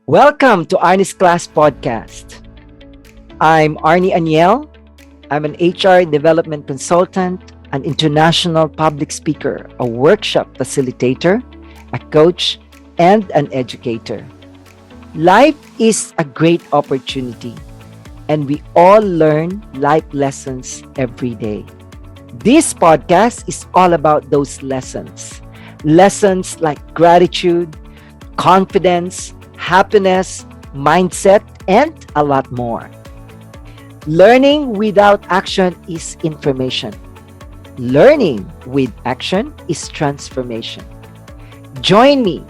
Welcome to Arnie's Class Podcast. I'm Arnie Aniel. I'm an HR development consultant, an international public speaker, a workshop facilitator, a coach, and an educator. Life is a great opportunity, and we all learn life lessons every day. This podcast is all about those lessons. Lessons like gratitude, confidence, happiness, mindset, and a lot more. Learning without action is information. Learning with action is transformation. Join me,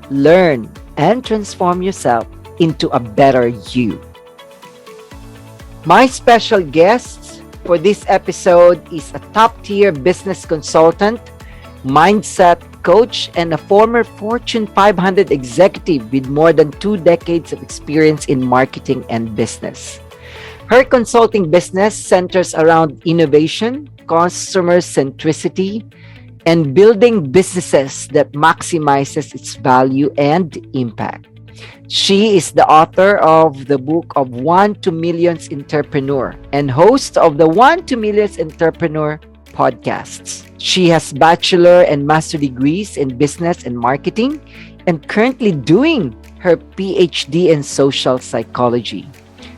learn, and transform yourself into a better you. My special guest for this episode is a top-tier business consultant, mindset coach, and a former Fortune 500 executive with more than 2 decades of experience in marketing and business. Her consulting business centers around innovation, customer centricity, and building businesses that maximizes its value and impact. She is the author of the book of One to Millions Entrepreneur and host of the One to Millions Entrepreneur podcasts. She has bachelor and master degrees in business and marketing and currently doing her PhD in social psychology.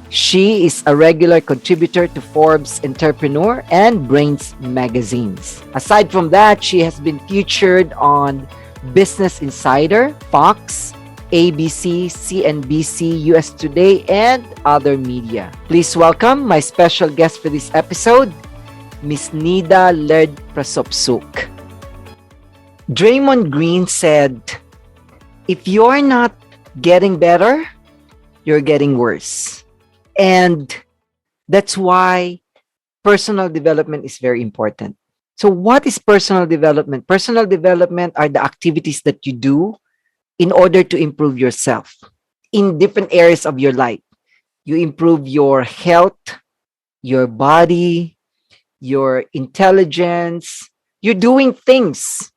She is a regular contributor to Forbes Entrepreneur and Brains magazines. Aside from that, she has been featured on Business Insider, Fox, ABC, CNBC, US Today, and other media. Please welcome my special guest for this episode, Miss Nida Lerd Prasopsuk. Draymond Green said, if you're not getting better, you're getting worse. And that's why personal development is very important. So what is personal development? Personal development are the activities that you do in order to improve yourself in different areas of your life. You improve your health, your body, your intelligence. You're doing things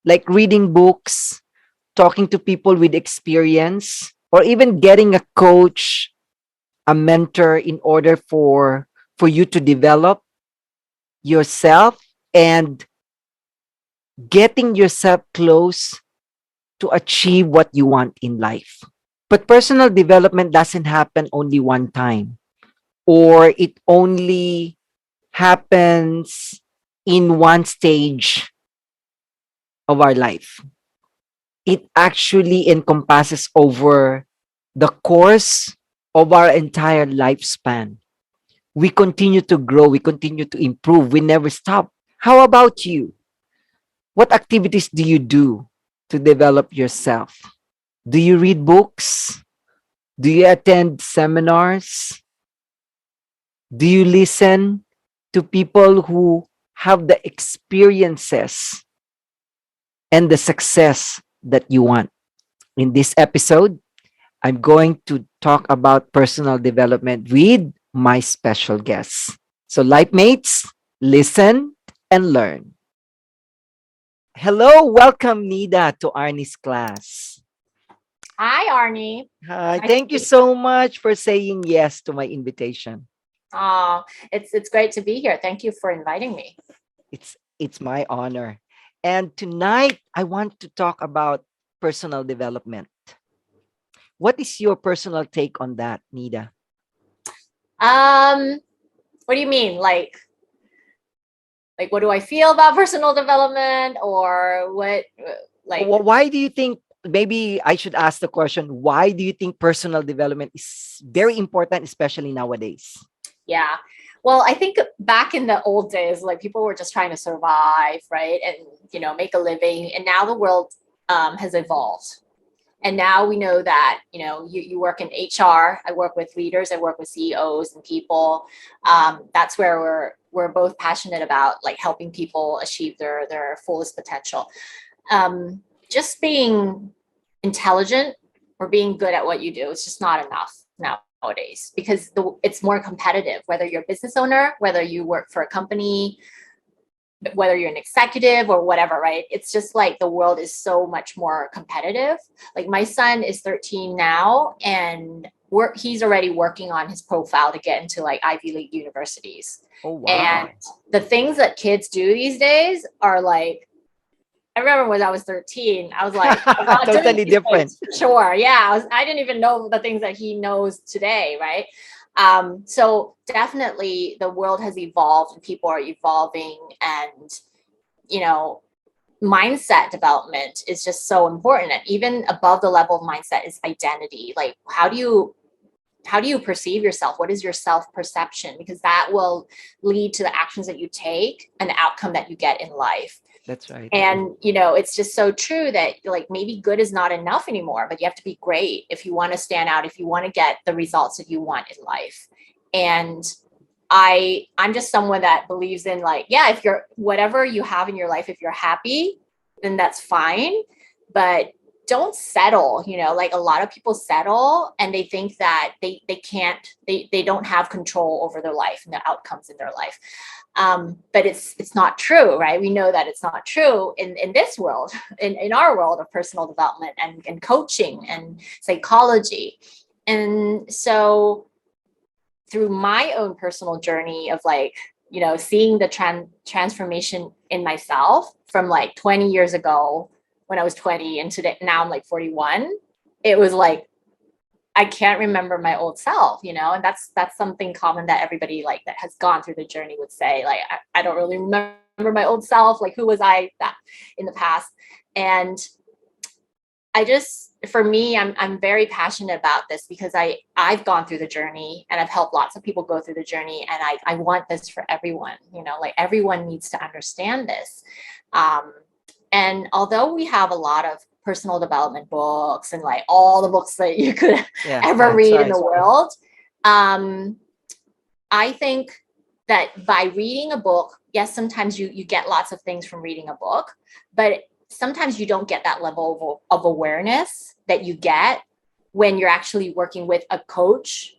like reading books, talking to people with experience, or even getting a coach, a mentor in order for you to develop yourself and getting yourself close to achieve what you want in life. But personal development doesn't happen only one time, or it only happens in one stage of our life. It actually encompasses over the course of our entire lifespan. We continue to grow, we continue to improve, we never stop. How about you? What activities do you do to develop yourself? Do you read books? Do you attend seminars? Do you listen to people who have the experiences and the success that you want? In this episode, I'm going to talk about personal development with my special guests. So, life mates, listen and learn. Hello, welcome Nida to Arnie's class. Hi, Arnie. Hi, Nice to thank you be so much for saying yes to my invitation. it's great to be here. Thank you for inviting me. It's my honor. And tonight I want to talk about personal development. What is your personal take on that, Nida? Um, what do you mean? Like what do I feel about personal development, or what? Like, Why do you think, maybe I should ask the question, why do you think personal development is very important, especially nowadays? yeah. Well, I think back in the old days, like people were just trying to survive, right, and make a living. And now the world has evolved. And now we know that, you work in HR. I work with leaders. I work with CEOs and people. That's where we're both passionate about, like, helping people achieve their fullest potential. Just being intelligent or being good at what you do, it's just not enough nowadays, because it's more competitive, whether you're a business owner, whether you work for a company, whether you're an executive or whatever, right? It's just like the world is so much more competitive. Like my son is 13 now, and he's already working on his profile to get into like Ivy League universities. Oh, wow. And the things that kids do these days are like, I remember when I was 13, I was like, I'm not doing Totally these different. things. Sure. Yeah. I didn't even know the things that he knows today. Right. So definitely the world has evolved and people are evolving, and, you know, mindset development is just so important. And even above the level of mindset is identity. Like, how do you perceive yourself? What is your self-perception? Because that will lead to the actions that you take and the outcome that you get in life. That's right. And, you know, it's just so true that like maybe good is not enough anymore, but you have to be great if you want to stand out, if you want to get the results that you want in life. And I'm just someone that believes in like, yeah, if you're whatever you have in your life, if you're happy, then that's fine. But don't settle, you know, like a lot of people settle and they think that they don't have control over their life and the outcomes in their life. But it's not true, right? We know that it's not true in this world, in our world of personal development and coaching and psychology. And so through my own personal journey of like, you know, seeing the transformation in myself from like 20 years ago when I was 20 and today, now I'm like 41, it was like, I can't remember my old self, you know, and that's something common that everybody like that has gone through the journey would say, like, I don't really remember my old self. Like, who was I that in the past? And I just, for me, I'm very passionate about this because I've gone through the journey and I've helped lots of people go through the journey. And I want this for everyone, you know, like everyone needs to understand this. And although we have a lot of personal development books and like all the books that you could Yeah, ever that's read in right. the world, I think that by reading a book, yes, sometimes you get lots of things from reading a book, but sometimes you don't get that level of awareness that you get when you're actually working with a coach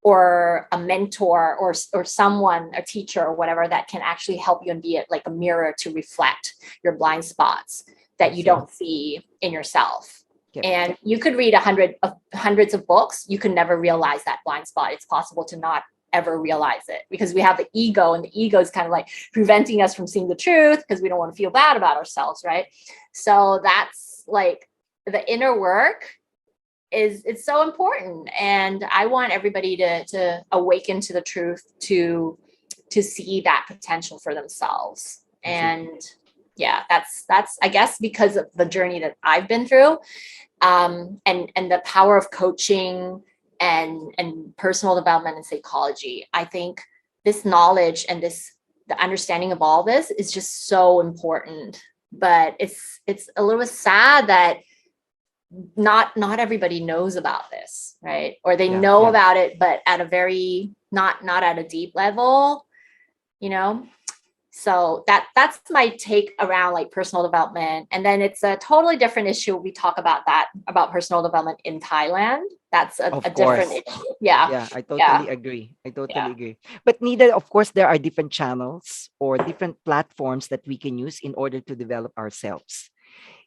or a mentor or someone, a teacher or whatever that can actually help you and be like a mirror to reflect your blind spots that you don't see in yourself. Yep. And you could read hundreds of books. You can never realize that blind spot. It's possible to not ever realize it because we have the ego, and the ego is kind of like preventing us from seeing the truth because we don't want to feel bad about ourselves, right? So that's like the inner work it's so important, and I want everybody to awaken to the truth, to see that potential for themselves. And yeah, that's I guess because of the journey that I've been through, and the power of coaching and personal development and psychology. I think this knowledge and the understanding of all this is just so important. But it's a little bit sad that not everybody knows about this, right? Or they know about it, but at a very not at a deep level, you know. So that's my take around like personal development. And then it's a totally different issue. We talk about personal development in Thailand. That's a different issue. Yeah, I totally agree. I totally agree. But neither, of course, there are different channels or different platforms that we can use in order to develop ourselves.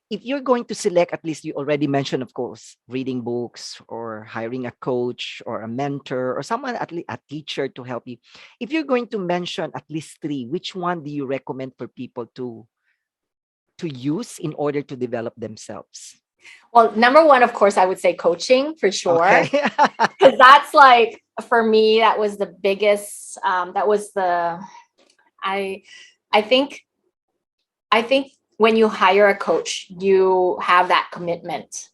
If you're going to select, at least you already mentioned, of course, reading books or hiring a coach or a mentor or someone, at least a teacher to help you. If you're going to mention at least three, which one do you recommend for people to use in order to develop themselves? Well, number one, of course, I would say coaching for sure. Okay. Because that's like, for me, that was the biggest, that was the, I think when you hire a coach, you have that commitment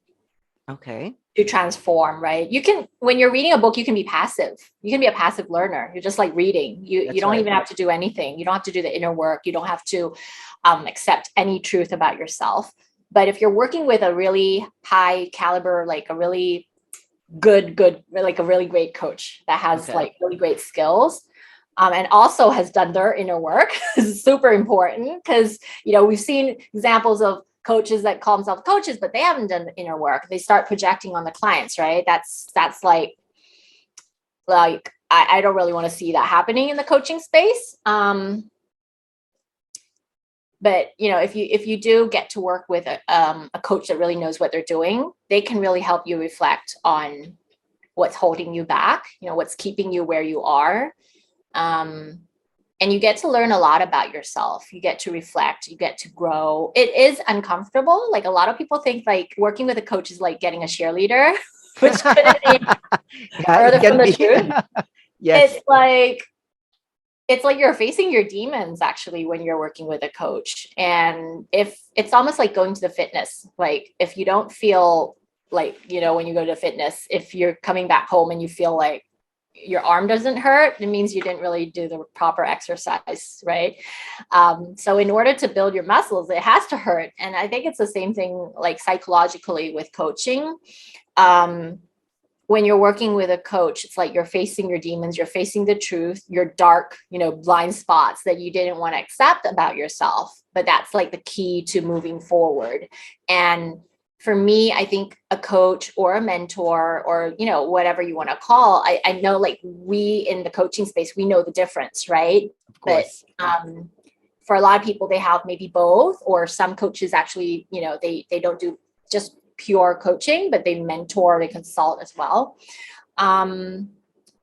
Okay. to transform, right? You can, when you're reading a book, you can be passive. You can be a passive learner. You're just like reading. You don't even have to do anything. You don't have to do the inner work. You don't have to accept any truth about yourself. But if you're working with a really high caliber, like a really good, like a really great coach that has like really great skills, and also has done their inner work, is super important, because, you know, we've seen examples of coaches that call themselves coaches, but they haven't done the inner work. They start projecting on the clients, right? That's like I don't really want to see that happening in the coaching space. But if you do get to work with a coach that really knows what they're doing, they can really help you reflect on what's holding you back, what's keeping you where you are. And you get to learn a lot about yourself. You get to reflect, you get to grow. It is uncomfortable. Like, a lot of people think like working with a coach is like getting a cheerleader, which couldn't be Yeah, it further from can the be. truth. Yes. It's like you're facing your demons actually when you're working with a coach. And if it's almost like going to the fitness, like if you don't feel like, when you go to fitness, if you're coming back home and you feel like your arm doesn't hurt, it means you didn't really do the proper exercise, right? So in order to build your muscles, it has to hurt. And I think it's the same thing like psychologically with coaching. When you're working with a coach, it's like you're facing your demons, you're facing the truth, your dark, blind spots that you didn't want to accept about yourself. But that's like the key to moving forward. And for me, I think a coach or a mentor or, whatever you want to call, I know like we in the coaching space, we know the difference, right? Of course. But for a lot of people, they have maybe both, or some coaches actually, they don't do just pure coaching, but they mentor, they consult as well.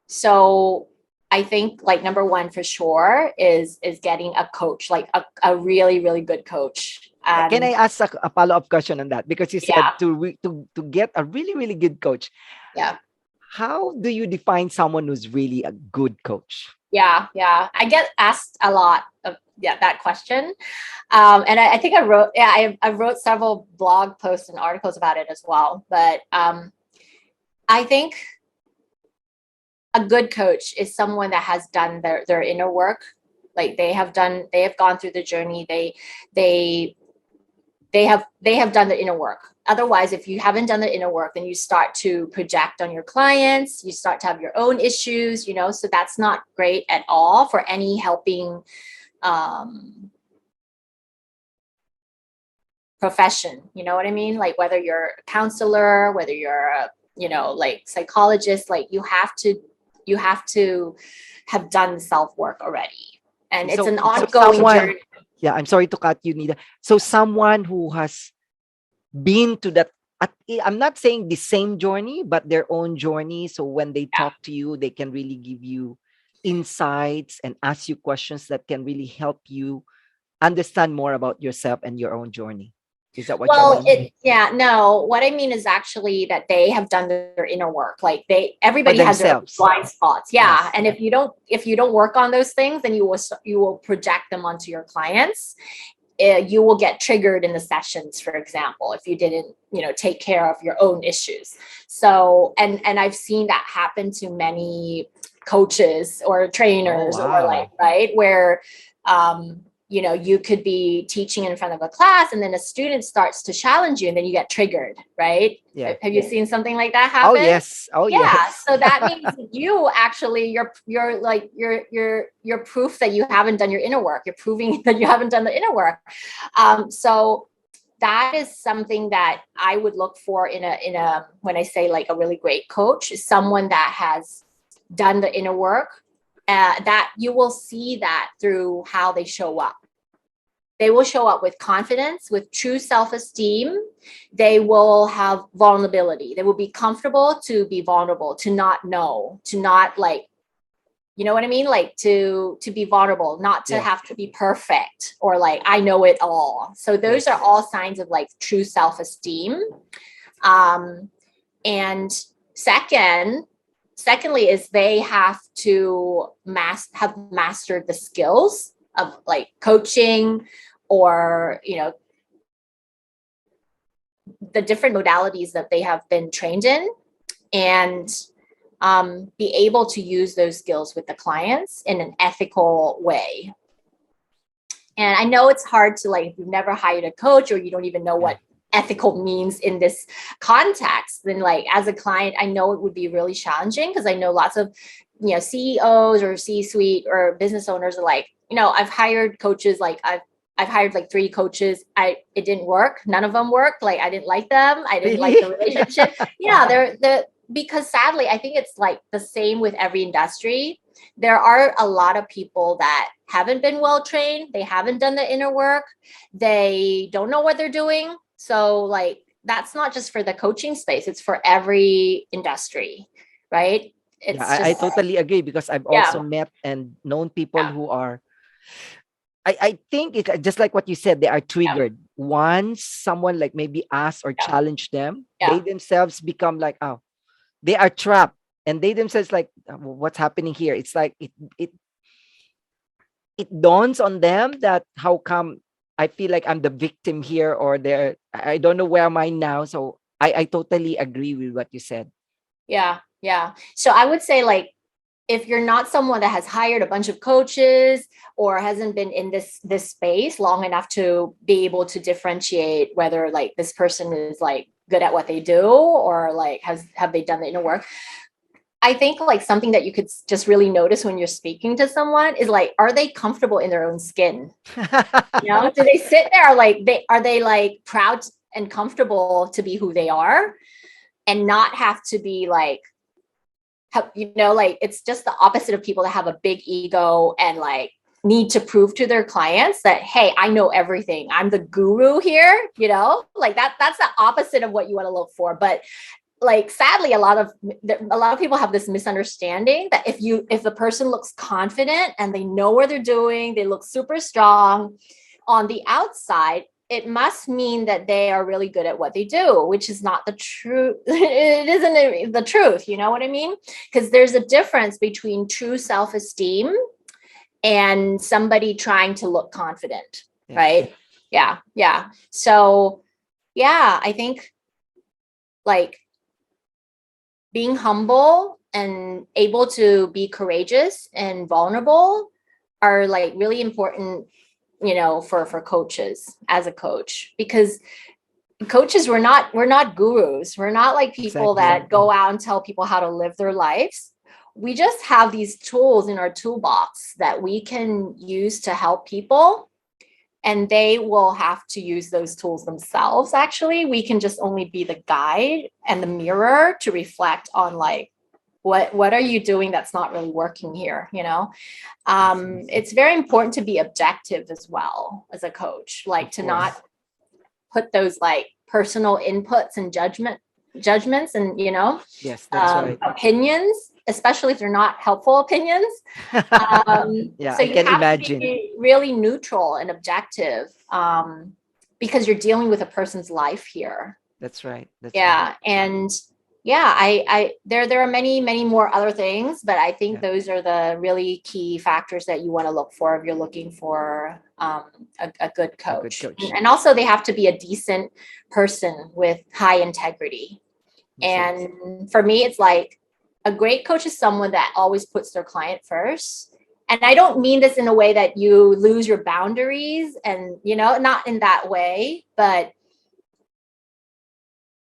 So I think like number one for sure is getting a coach, like a really, really good coach. Can I ask a follow-up question on that? Because you said Yeah. to get a really, really good coach. Yeah. How do you define someone who's really a good coach? Yeah. I get asked a lot of that question. And I think I wrote several blog posts and articles about it as well. But I think a good coach is someone that has done their inner work. Like they have gone through the journey. They have done the inner work. Otherwise, if you haven't done the inner work, then you start to project on your clients, you start to have your own issues, so that's not great at all for any helping profession. You know what I mean? Like whether you're a counselor, whether you're a, like psychologist, like you have to have done the self-work already. And it's an ongoing journey. Yeah, I'm sorry to cut you, Nida. So someone who has been to that, I'm not saying the same journey, but their own journey. So when they talk to you, they can really give you insights and ask you questions that can really help you understand more about yourself and your own journey. Is that what you mean? No, what I mean is actually that they have done their inner work. Like everybody has their blind spots. Yeah. Yes. And if you don't work on those things, then you will project them onto your clients. You will get triggered in the sessions, for example, if you didn't, take care of your own issues. So, and I've seen that happen to many coaches or trainers or like, right, where, you could be teaching in front of a class and then a student starts to challenge you and then you get triggered, right? Yeah. Have you seen something like that happen? Oh, yes. Yes. So that means you actually, you're proof that you haven't done your inner work. You're proving that you haven't done the inner work. So that is something that I would look for in a, when I say like a really great coach, is someone that has done the inner work. That you will see that through how they show up. They will show up with confidence, with true self-esteem. They will have vulnerability. They will be comfortable to be vulnerable, to not know, to not like, you know what I mean? Like to be vulnerable, not to have to be perfect or like, I know it all. So those are all signs of like true self-esteem. And secondly is they have to have mastered the skills of like coaching or, the different modalities that they have been trained in, and be able to use those skills with the clients in an ethical way. And I know it's hard to like, if you've never hired a coach or you don't even know what ethical means in this context, then like as a client, I know it would be really challenging because I know lots of, CEOs or C-suite or business owners are like, I've hired coaches, like I've hired like 3 coaches. It didn't work. None of them worked. Like I didn't like them. I didn't like the relationship. Because sadly, I think it's like the same with every industry. there are a lot of people that haven't been well trained. They haven't done the inner work. They don't know what they're doing. So like, that's not just for the coaching space. It's for every industry, right? Yeah, It's I just, totally agree because I've also yeah, met and known people yeah, who are, I think it's just like what you said, they are yeah, triggered. Once someone like maybe asks or yeah, challenge them, they yeah, themselves become like, oh, they are trapped. And they themselves like, what's happening here? It's like it dawns on them that how come I feel like I'm the victim here, or there I don't know where am I now. So I totally agree with what you said. yeah, yeah. So I would say like, if you're not someone that has hired a bunch of coaches or hasn't been in this space long enough to be able to differentiate whether like this person is like good at what they do or like have they done the inner work, I think like something that you could just really notice when you're speaking to someone is like, are they comfortable in their own skin? You know, do they sit there like they like proud and comfortable to be who they are and not have to be like, you know, like it's just the opposite of people that have a big ego and like need to prove to their clients that, hey, I know everything, I'm the guru here, you know, like that's the opposite of what you want to look for. But like sadly a lot of people have this misunderstanding that if the person looks confident and they know what they're doing, they look super strong on the outside, it must mean that they are really good at what they do, which is not the truth. It isn't the truth. You know what I mean? Because there's a difference between true self-esteem and somebody trying to look confident, Yes. right? Yeah. Yeah. So, yeah, I think like being humble and able to be courageous and vulnerable are like really important, you know, for coaches as a coach, because coaches, we're not gurus, we're not like people Exactly. that go out and tell people how to live their lives. We just have these tools in our toolbox that we can use to help people, and they will have to use those tools themselves. Actually, we can just only be the guide and the mirror to reflect on like, what are you doing that's not really working here, you know? It's very important to be objective as well as a coach, like Of to course. not put those like personal inputs and judgments and, you know, Yes, that's right. opinions, especially if they're not helpful opinions. Yeah, So I you can have to imagine. be really neutral and objective, because you're dealing with a person's life here. That's right. That's right. Yeah. And yeah, there are many more other things, but I think Yeah, those are the really key factors that you want to look for if you're looking for a good a good coach. coach. And also they have to be a decent person with high integrity. That's right. And for me, it's like a great coach is someone that always puts their client first. And I don't mean this in a way that you lose your boundaries and, you know, not in that way, but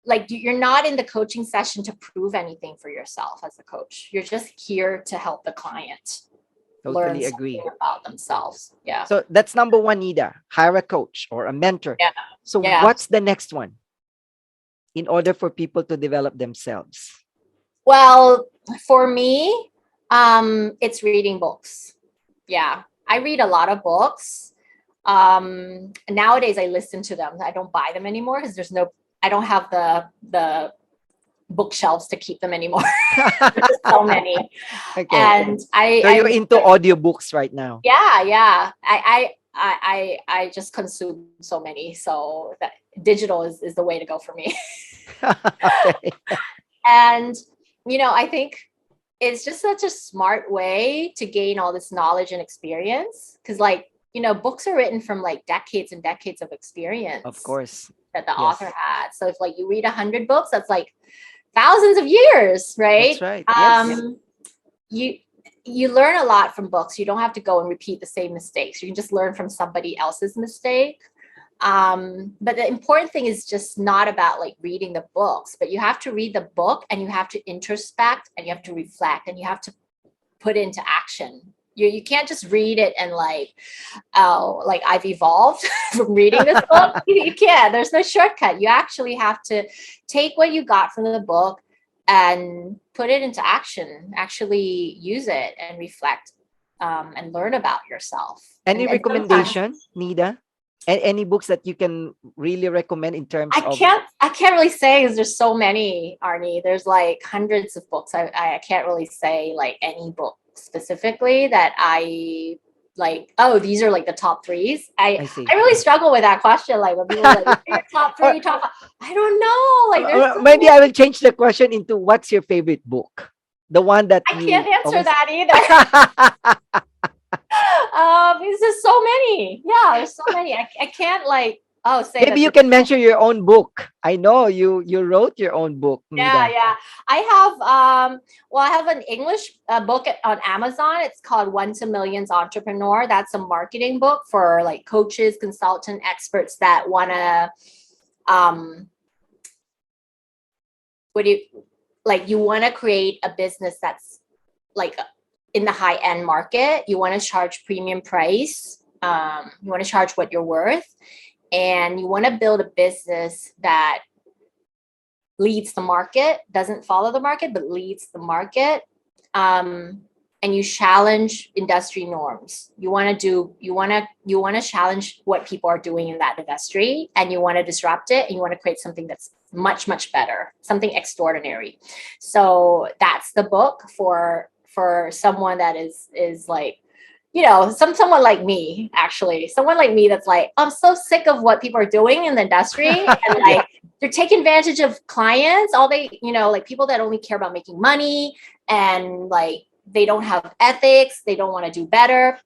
like you're not in the coaching session to prove anything for yourself as a coach. You're just here to help the client learn Totally something agree. about themselves. Yeah. So that's number one, Nida. Hire a coach or a mentor. Yeah. So Yeah. what's the next one in order for people to develop themselves? Well, for me, it's reading books. Yeah. I read a lot of books. Nowadays I listen to them. I don't buy them anymore because I don't have the bookshelves to keep them anymore. There's just so many. Okay. And So I you're read into audiobooks right now. yeah. I just consume so many. So that digital is the way to go for me. Okay. And, you know, I think it's just such a smart way to gain all this knowledge and experience. Cause like, you know, books are written from like decades and decades of Of experience course. that the Yes. author had. So if like you read 100 books, that's like thousands of years, That's right? right. Yes. You you learn a lot from books. You don't have to go and repeat the same mistakes. You can just learn from somebody else's mistake. But the important thing is just not about like reading the books, but you have to read the book and you have to introspect and you have to reflect and you have to put into action. You can't just read it and like, oh, like I've evolved from reading this book. You can't. There's no shortcut. You actually have to take what you got from the book, and put it into action, actually use it and reflect, and learn about yourself. Any And sometimes recommendation, Nida? Any books that you can really recommend in terms of? I can't really say because there's so many, Arnie. There's like hundreds of books. I can't really say like any book specifically that I like, oh, these are like the top threes. I I see. really struggle with that question. Like when people are like, "What's your top Or, three, top five?" I don't know. Like there's or so maybe I will change the question into what's your favorite book? The one that I can't you answer always. that either. Because there's so many. Yeah, there's so many. I can't like, oh, say Maybe that you this can mention your own book. I know you wrote your own book, yeah, Nida. yeah. I have well, I have an English book on Amazon. It's called One to Millions Entrepreneur. That's a marketing book for like coaches, consultant, experts that want to um what do you like you want to create a business that's like in the high end market. You want to charge premium price. You want to charge what you're worth, and you want to build a business that leads the market, doesn't follow the market, but leads the market. And you challenge industry norms. You want to challenge what people are doing in that industry, and you want to disrupt it, and you want to create something that's much, much better, something extraordinary. So that's the book for someone that is like, someone like me, actually, someone like me that's like, I'm so sick of what people are doing in the industry, and Yeah. like they're taking advantage of clients. All they, like people that only care about making money, and like they don't have ethics, they don't want to do better.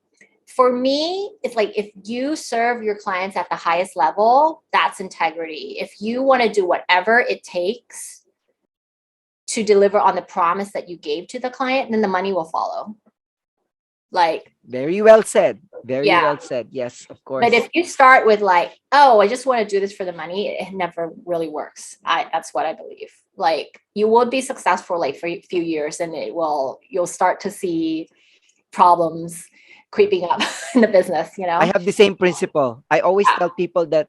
For me, it's like if you serve your clients at the highest level, that's integrity. If you want to do whatever it takes to deliver on the promise that you gave to the client, then the money will follow. Like, Very well said. Very yeah. well said. Yes, of But course. if you start with like, oh, I just want to do this for the money, it never really works. That's what I believe. Like you will be successful like for a few years, and you'll start to see problems creeping up in the business, I have the same principle. I always tell people that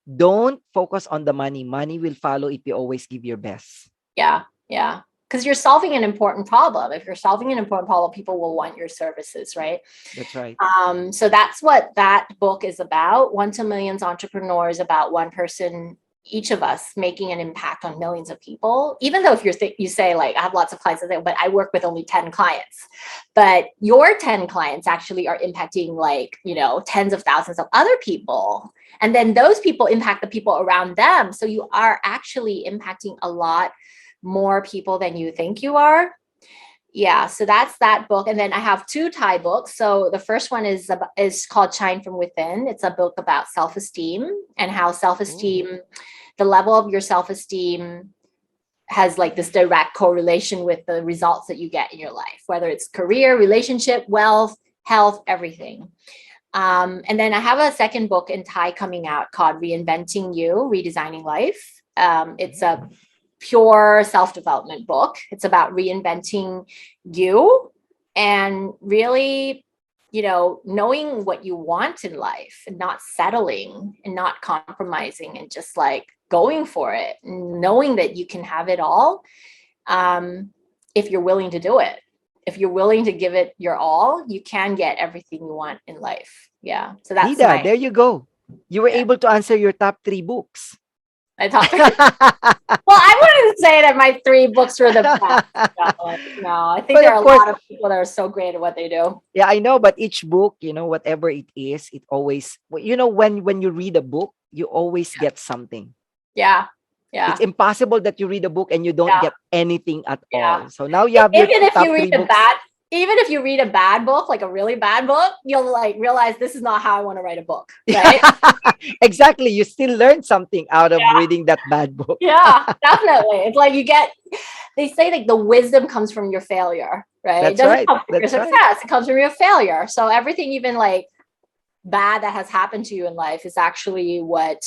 don't focus on the money. Money will follow if you always give your best. Yeah. Yeah. Because you're solving an important problem. If you're solving an important problem, people will want your services, right? That's right. So that's what that book is about. One to Millions Entrepreneurs, about one person, each of us making an impact on millions of people. Even though if you say like, I have lots of clients, but I work with only 10 clients, but your 10 clients actually are impacting like, tens of thousands of other people. And then those people impact the people around them. So you are actually impacting a lot more people than you think you are. Yeah, so that's that book. And then I have two Thai books. So the first one is called Shine from Within. It's a book about self-esteem, and how Oh, self-esteem, the level of your self-esteem has like this direct correlation with the results that you get in your life, whether it's career, relationship, wealth, health, everything. And then I have a second book in Thai coming out called Reinventing You, Redesigning Life. It's a pure self-development book. It's about reinventing you and really, knowing what you want in life, and not settling and not compromising, and just like going for it, knowing that you can have it all, if you're willing to do it. If you're willing to give it your all, you can get everything you want in life. Yeah. So that's Nida, my, there you go. You were yeah, able to answer your top three books. my top three. Well, I wouldn't say that my three books were the best. No, I think But there of are a course, lot of people that are so great at what they do. yeah, I know. But each book, whatever it is, it always, when you read a book, you always get something. Yeah. It's Yeah. impossible that you read a book and you don't Yeah. get anything at Yeah. all. So now you have your Even if you top read three a books. bad, even if you read a bad book, like a really bad book, you'll like realize this is not how I want to write a book. Right. Exactly. You still learn something out of reading that bad book. Yeah, definitely. It's like they say like the wisdom comes from your failure, right? It That's doesn't right. come from your That's right. success. It comes from your failure. So everything, even like bad that has happened to you in life, is actually what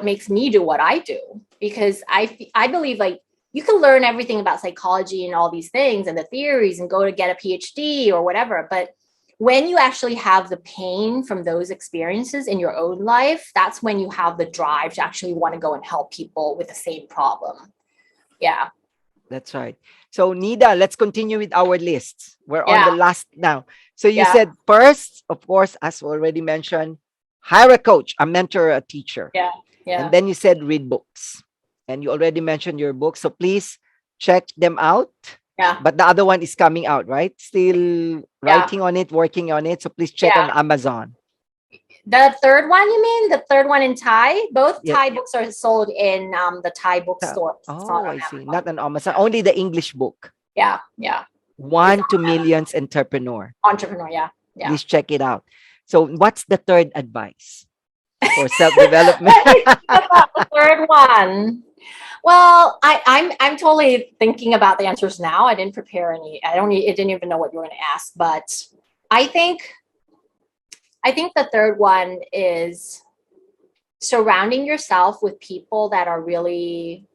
makes me do what I do. Because I believe like you can learn everything about psychology and all these things and the theories and go to get a PhD or whatever, but when you actually have the pain from those experiences in your own life, that's when you have the drive to actually want to go and help people with the same problem. Yeah. That's right. So, Nida, let's continue with our lists. We're on Yeah. the last now. So, you Yeah. said first, of course, as already mentioned, hire a coach, a mentor, a teacher. Yeah. And Yeah. then you said read books. And you already mentioned your book. So, please check them out. Yeah. But the other one is coming out, right? Still Yeah. writing on it, working on it. So, please check Yeah. on Amazon. The third one, you mean? The third one in Thai? Both Yeah. Thai books are sold in the Thai bookstore. It's not Oh, on I see. Amazon. Not on Amazon. Only the English book. Yeah. Yeah. It's One to Millions Entrepreneur. entrepreneur. Yeah. Yeah. Please check it out. So, what's the third advice for self development? Let me think about the third one. Well, I'm totally thinking about the answers now. I didn't prepare any. I didn't even know what you were going to ask, but I think I think the third one is surrounding yourself with people that are really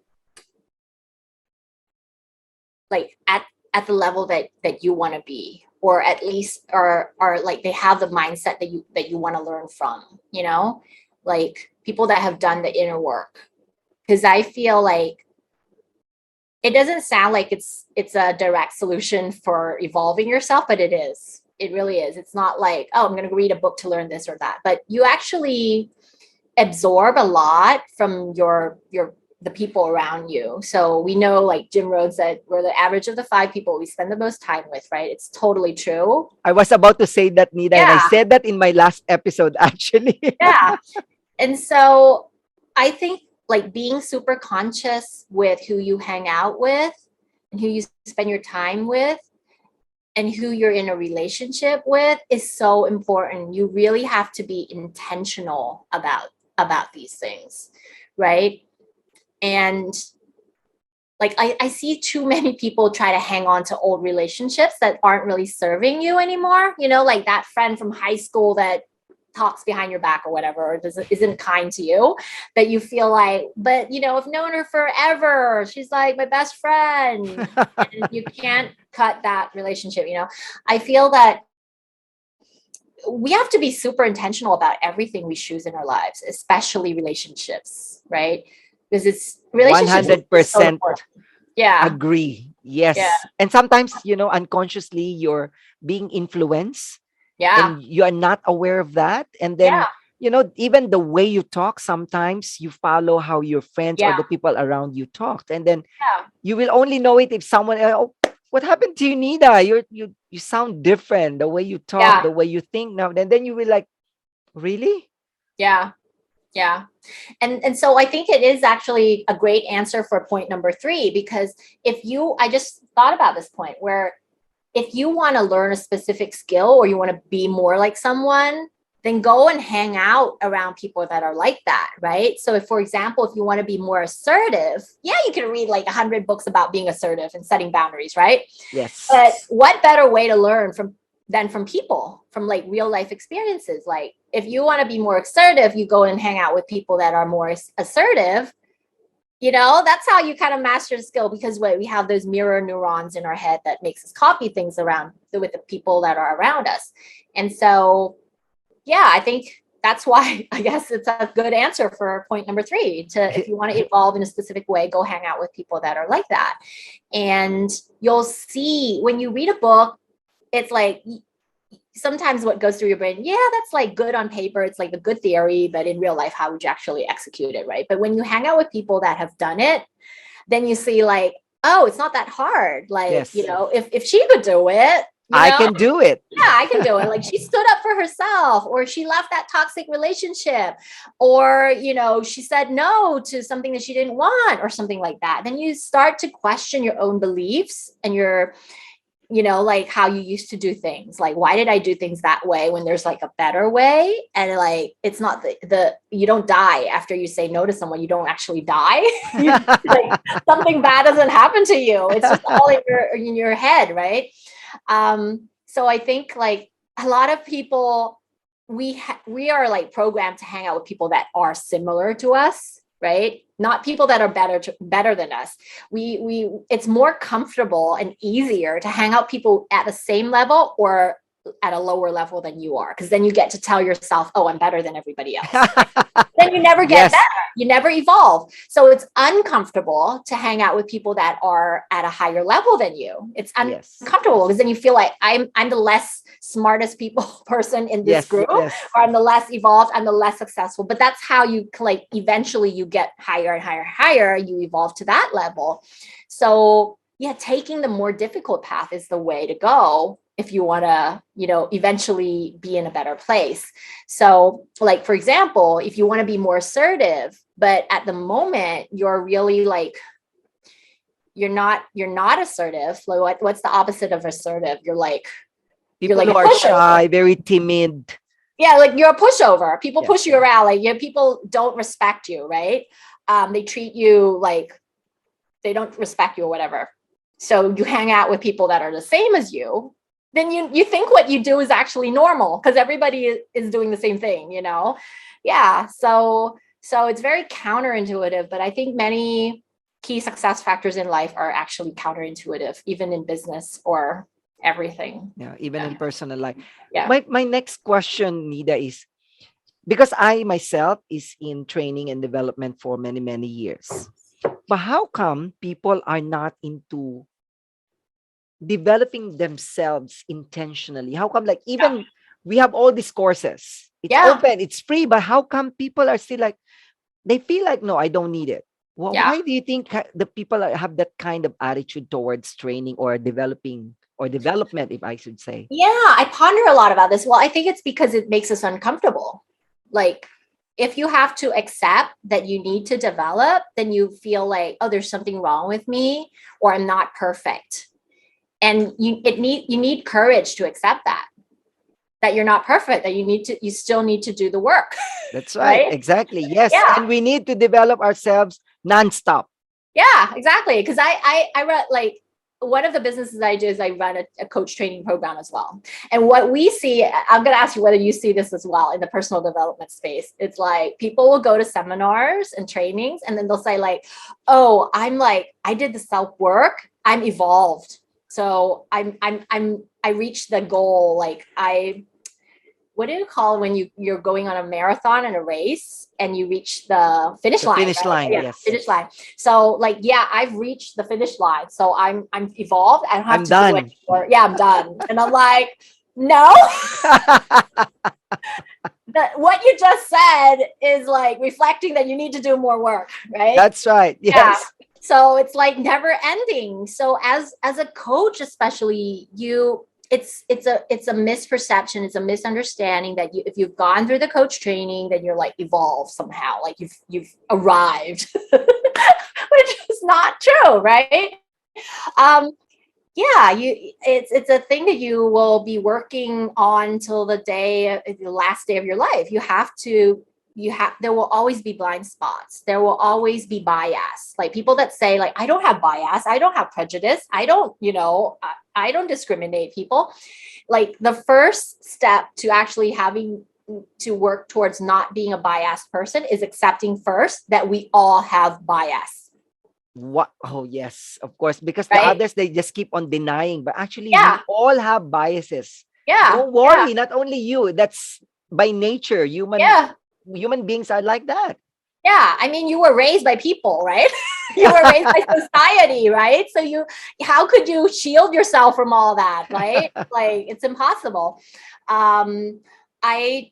like at the level that you want to be, or at least or like they have the mindset that you want to learn from, you know, like people that have done the inner work. Because I feel like it doesn't sound like it's a direct solution for evolving yourself, but it is. It really is. It's not like, oh, I'm going to read a book to learn this or that, but you actually absorb a lot from your the people around you. So we know, like Jim Rhodes said, we're the average of the 5 people we spend the most time with, right? It's totally true. I was about to say that, Nida, and I Yeah, said that in my last episode, actually. yeah. And so I think like being super conscious with who you hang out with and who you spend your time with and who you're in a relationship with is so important. You really have to be intentional about these things, right? And like I see too many people try to hang on to old relationships that aren't really serving you anymore. You know, like that friend from high school that talks behind your back or whatever, or isn't kind to you, that you feel like, but you know, I've known her forever. She's like my best friend. And you can't cut that relationship, you know. I feel that we have to be super intentional about everything we choose in our lives, especially relationships, right? Because it's relationships is so 100% important. Yeah. agree. Yeah. Yes. And sometimes, unconsciously you're being influenced Yeah. and you are not aware of that. And then, Yeah. even the way you talk, sometimes you follow how your friends or Yeah. the people around you talked. And then Yeah. you will only know it if someone, oh, what happened to you, Nida? You sound different. The way you talk, Yeah. the way you think now. And then you will like, really? Yeah. Yeah. And so I think it is actually a great answer for point number 3, because I just thought about this point where if you want to learn a specific skill or you want to be more like someone, then go and hang out around people that are like that, right? So if, for example, if you want to be more assertive, yeah, you can read like 100 books about being assertive and setting boundaries, right? Yes. But what better way to learn from people, from like real life experiences? Like if you want to be more assertive, you go and hang out with people that are more assertive. You know, that's how you kind of master the skill, because we have those mirror neurons in our head that makes us copy things around with the people that are around us. And so, yeah, I think that's why I guess it's a good answer for point number 3, to, if you want to evolve in a specific way, go hang out with people that are like that. And you'll see when you read a book, it's like sometimes what goes through your brain, yeah, that's like good on paper. It's like the good theory, but in real life, how would you actually execute it, right? But when you hang out with people that have done it, then you see like, oh, it's not that hard. Like, Yes. if she could do it, I can do it. yeah, I can do it. Like she stood up for herself, or she left that toxic relationship, or, she said no to something that she didn't want, or something like that. Then you start to question your own beliefs and your, like how you used to do things. Like, why did I do things that way when there's like a better way? And like, it's not you don't die after you say no to someone. You don't actually die. Like, something bad doesn't happen to you. It's just all in your head, right? So I think like a lot of people, we are like programmed to hang out with people that are similar to us, right? Not people that are better than us. It's more comfortable and easier to hang out people at the same level or at a lower level than you are, because then you get to tell yourself, oh, I'm better than everybody else. Then you never get Yes. better. You never evolve. So it's uncomfortable to hang out with people that are at a higher level than you. It's Yes. uncomfortable because then you feel like I'm the less smartest people person in this Yes. group, Yes. or I'm the less evolved, I'm the less successful. But that's how you like eventually you get higher and higher, you evolve to that level. So yeah, taking the more difficult path is the way to go if you want to, eventually be in a better place. So like, for example, if you want to be more assertive, but at the moment you're really like, you're not assertive. Like what's the opposite of assertive? You're like People a who are pushover. shy, very timid. Yeah, like you're a pushover. People Yeah. push you around. Like people don't respect you, right? They treat you like they don't respect you or whatever. So you hang out with people that are the same as you, then you think what you do is actually normal because everybody is doing the same thing, Yeah. So it's very counterintuitive, but I think many key success factors in life are actually counterintuitive, even in business or everything. Yeah, even in personal life. Yeah. My next question, Nida, is because I myself is in training and development for many, many years. But how come people are not into developing themselves intentionally? How come, like, even we have all these courses, it's open, it's free, but how come people are still like, they feel like, no, I don't need it? Well, why do you think the people have that kind of attitude towards training or developing or development, if I should say? Yeah, I ponder a lot about this. Well, I think it's because it makes us uncomfortable. Like, if you have to accept that you need to develop, then you feel like, oh, there's something wrong with me, or I'm not perfect. And you need courage to accept that you're not perfect, that you still need to do the work. That's right. Exactly. Yes. Yeah. And we need to develop ourselves nonstop. Yeah, exactly. Because I read, like, one of the businesses I do is I run a coach training program as well. And what we see, I'm going to ask you whether you see this as well in the personal development space. It's like people will go to seminars and trainings, and then they'll say like, oh, I did the self work. I'm evolved. So I reached the goal. Like what do you call when you're going on a marathon and a race and you reach the finish line? Finish line, Yeah, yes. finish line. So like, yeah, I've reached the finish line. So I'm evolved. I don't have I'm to done. do it anymore. Yeah, I'm done. And I'm like, no. What you just said is like reflecting that you need to do more work, right? That's right. Yes. Yeah. So it's like never ending. So as a coach, especially, it's a misperception, it's a misunderstanding that if you've gone through the coach training, then you're like evolved somehow, like you've arrived, which is not true, right? Yeah, it's a thing that you will be working on till the last day of your life. There will always be blind spots. There will always be bias. Like people that say like, I don't have bias, I don't have prejudice, I don't, I don't discriminate people. Like the first step to actually having to work towards not being a biased person is accepting first that we all have bias. What? Oh, yes, of course. Because the Right? others, they just keep on denying. But actually, Yeah. we all have biases. Yeah. Don't worry, not only you. That's by nature. Human beings are like that. Yeah. I mean, you were raised by people, right? You were raised by society, right? So how could you shield yourself from all that, right? Like it's impossible. I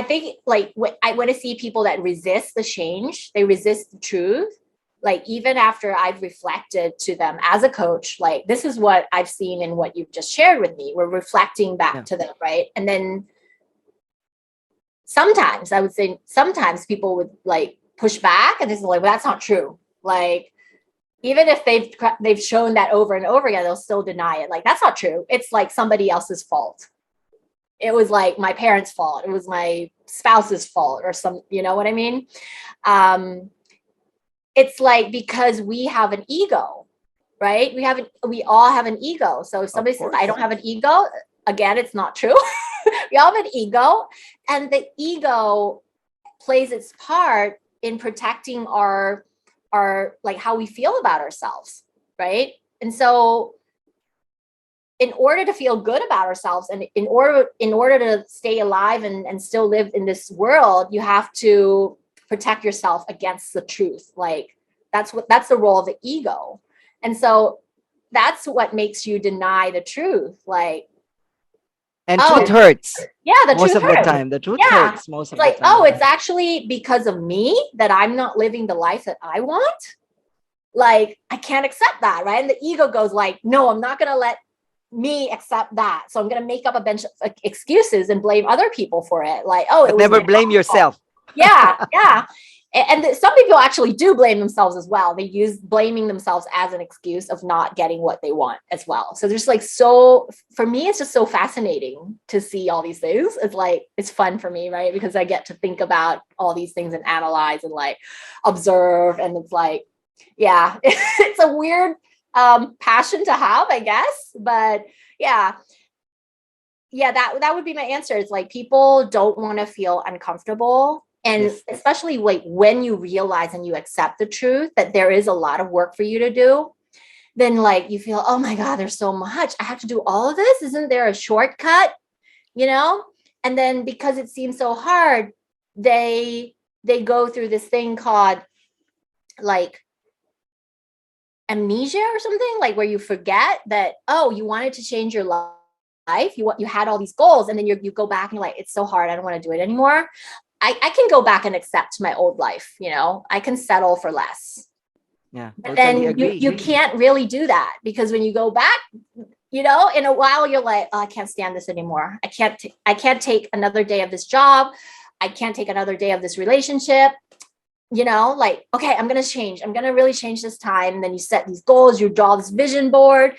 think like when I see people that resist the change, they resist the truth. Like even after I've reflected to them as a coach, like this is what I've seen in what you've just shared with me. We're reflecting back to them, right? And then sometimes I would say people would like push back and this is like, well, that's not true. Like even if they've shown that over and over again, they'll still deny it. Like that's not true. It's like somebody else's fault. It was like my parents' fault. It was my spouse's fault or some, you know what I mean? It's like because we have an ego, right? We all have an ego. So if somebody says I don't have an ego, again, it's not true. We all have an ego, and the ego plays its part in protecting our like how we feel about ourselves, right? And so in order to feel good about ourselves, and in order to stay alive and still live in this world, you have to protect yourself against the truth. Like that's the role of the ego. And so that's what makes you deny the truth. Like, And truth oh, hurts yeah, the most truth of the hurts. time. The truth Yeah. hurts most It's of the like, oh, time. it's actually because of me that I'm not living the life that I want. Like, I can't accept that, right? And the ego goes like, no, I'm not going to let me accept that. So I'm going to make up a bunch of excuses and blame other people for it. Like, oh, it But was never my blame fault. yourself. Yeah, yeah. And some people actually do blame themselves as well. They use blaming themselves as an excuse of not getting what they want as well. So there's like, so for me, it's just so fascinating to see all these things. It's like, it's fun for me, right? Because I get to think about all these things and analyze and like observe. And it's like, yeah, it's a weird passion to have, I guess. But yeah, that would be my answer. It's like, people don't want to feel uncomfortable. And Yes. especially like when you realize and you accept the truth that there is a lot of work for you to do, then like you feel, oh my God, there's so much. I have to do all of this. Isn't there a shortcut? You know? And then because it seems so hard, they go through this thing called like amnesia or something, like where you forget that, oh, you wanted to change your life. You had all these goals, and then you go back and you're like, it's so hard. I don't want to do it anymore. I can go back and accept my old life. I can settle for less. Yeah, But totally then you agree. can't really do that, because when you go back, in a while you're like, oh, I can't stand this anymore. I can't take another day of this job. I can't take another day of this relationship. Like, okay, I'm going to change. I'm going to really change this time. And then you set these goals, you draw this vision board.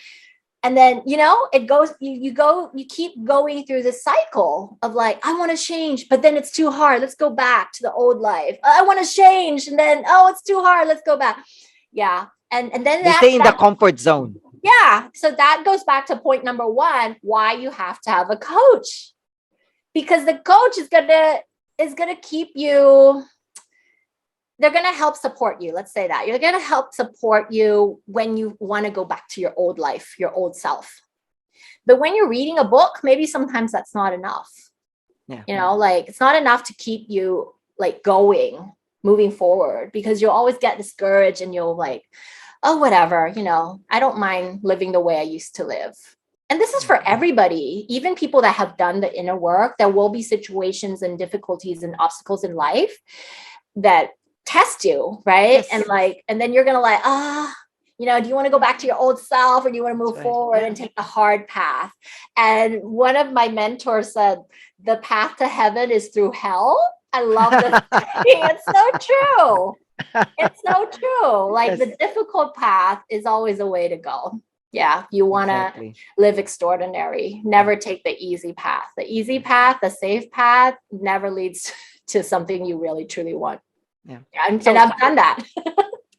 And then, it goes, you keep going through this cycle of like, I want to change, but then it's too hard. Let's go back to the old life. I want to change. And then, oh, it's too hard. Let's go back. Yeah. And then They stay in the comfort zone. yeah. So that goes back to point number one, why you have to have a coach, because the coach is going to keep you, they're going to help support you. Let's say that you're going to help support you when you want to go back to your old life, your old self. But when you're reading a book, maybe sometimes that's not enough. Yeah. Like it's not enough to keep you like moving forward, because you'll always get discouraged and you'll like, oh, whatever, I don't mind living the way I used to live. And this is for everybody, even people that have done the inner work. There will be situations and difficulties and obstacles in life that test you, right? Yes. And then you're gonna like, do you want to go back to your old self, or do you want to move forward and take the hard path? And one of my mentors said, the path to heaven is through hell. I love this. It's so true. It's so true. Like the difficult path is always a way to go. Yeah, you want to live extraordinary. Never take the easy path. The easy path, the safe path, never leads to something you really truly want. Yeah. And I've done that.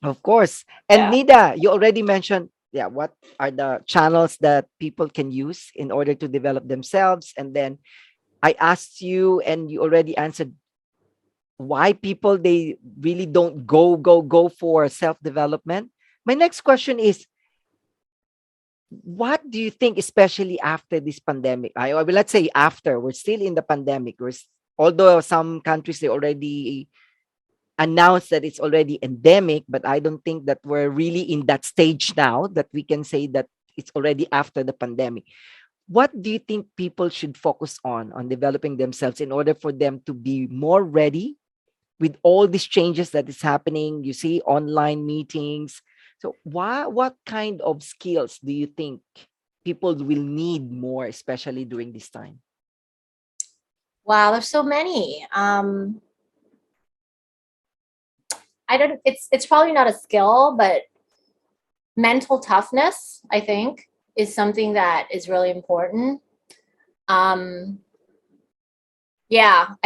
Of course. And Nida, you already mentioned, what are the channels that people can use in order to develop themselves? And then I asked you, and you already answered why people, they really don't go for self-development. My next question is, what do you think, especially after this pandemic? Let's say after, we're still in the pandemic. Although some countries, they already announced that it's already endemic, but I don't think that we're really in that stage now that we can say that it's already after the pandemic. What do you think people should focus on developing themselves in order for them to be more ready with all these changes that is happening? You see online meetings. So what kind of skills do you think people will need more, especially during this time? Wow, there's so many. It's probably not a skill, but mental toughness, I think, is something that is really important. I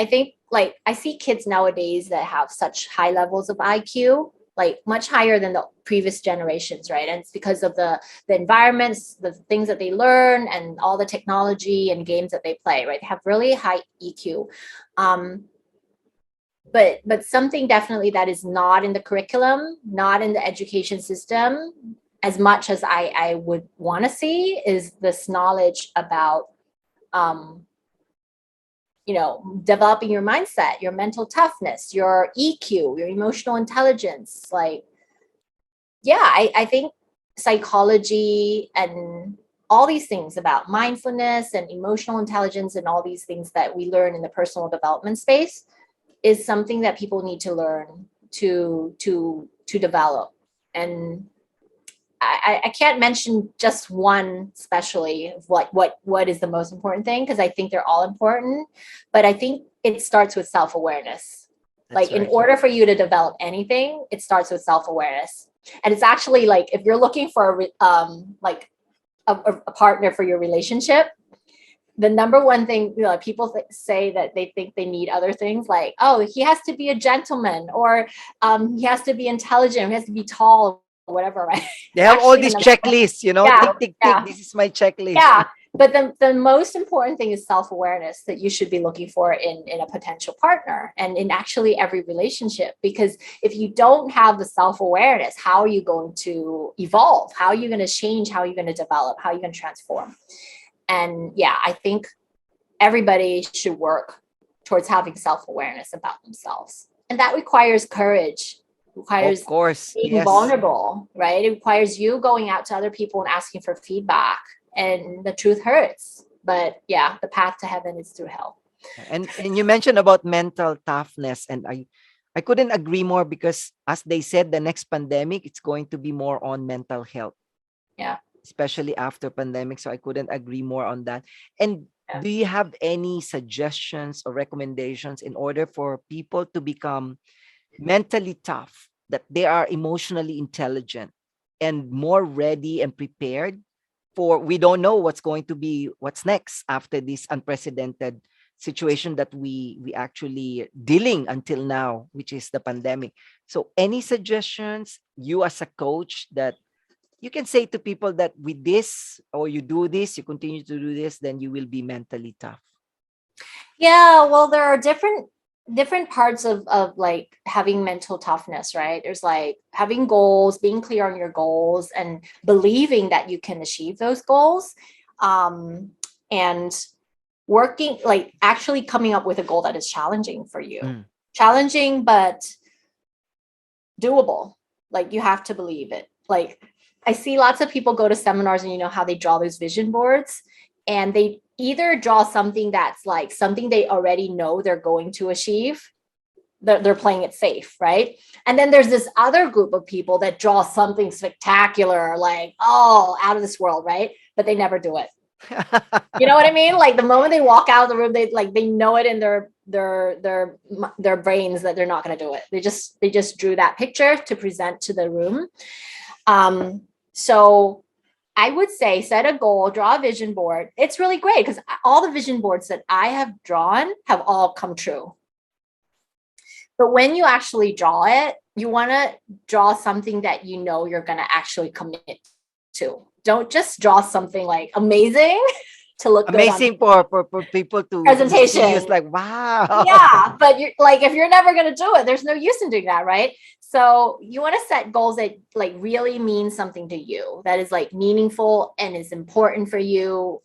think like I see kids nowadays that have such high levels of IQ, like much higher than the previous generations, right? And it's because of the environments, the things that they learn, and all the technology and games that they play, right? They have really high EQ. But something definitely that is not in the curriculum, not in the education system, as much as I would want to see is this knowledge about, um, developing your mindset, your mental toughness, your EQ, your emotional intelligence. Like, yeah, I think psychology and all these things about mindfulness and emotional intelligence and all these things that we learn in the personal development space is something that people need to learn to develop. And I can't mention just one especially of what is the most important thing, because I think they're all important, but I think it starts with self-awareness. That's Like, in right. order for you to develop anything, it starts with self-awareness. And it's actually like, if you're looking for like a partner for your relationship, the number one thing, people say that they think they need other things, like, oh, he has to be a gentleman, or he has to be intelligent, he has to be tall, or whatever, right? They It's have all actually the these number one. checklists, Yeah, tick, tick, tick. yeah, This is my checklist. yeah. But the most important thing is self-awareness that you should be looking for in a potential partner, and in actually every relationship. Because if you don't have the self-awareness, how are you going to evolve? How are you going to change? How are you going to develop? How are you going to transform? And yeah, I think everybody should work towards having self-awareness about themselves. And that requires courage, Of requires course. being Yes. vulnerable, right? It requires you going out to other people and asking for feedback. And the truth hurts. But yeah, the path to heaven is through hell. And you mentioned about mental toughness, and I couldn't agree more, because as they said, the next pandemic, it's going to be more on mental health, Yeah. especially after pandemic. So I couldn't agree more on that. And Yeah. do you have any suggestions or recommendations in order for people to become mentally tough, that they are emotionally intelligent and more ready and prepared for, we don't know what's next after this unprecedented situation that we actually dealing until now, which is the pandemic. So any suggestions, you as a coach, that you can say to people that with this, or you do this, you continue to do this, then you will be mentally tough? Yeah, well, there are different parts of like having mental toughness, right? There's like having goals, being clear on your goals, and believing that you can achieve those goals. And working, like, actually coming up with a goal that is challenging for you. Mm. Challenging, but doable. Like, you have to believe it. Like, I see lots of people go to seminars, and you know how they draw those vision boards, and they either draw something that's like something they already know they're going to achieve. They're playing it safe, right? And then there's this other group of people that draw something spectacular, like, oh, out of this world, right? But they never do it. You know what I mean? Like, the moment they walk out of the room, they know it in their brains that they're not going to do it. They just drew that picture to present to the room. So I would say set a goal, draw a vision board. It's really great because all the vision boards that I have drawn have all come true. But when you actually draw it, you want to draw something that you know you're going to actually commit to. Don't just draw something like amazing to look good on Amazing for people to see you. It's presentation. like, wow. Yeah, but you're like, if you're never going to do it, there's no use in doing that, right? So you want to set goals that like really mean something to you, that is like meaningful and is important for you.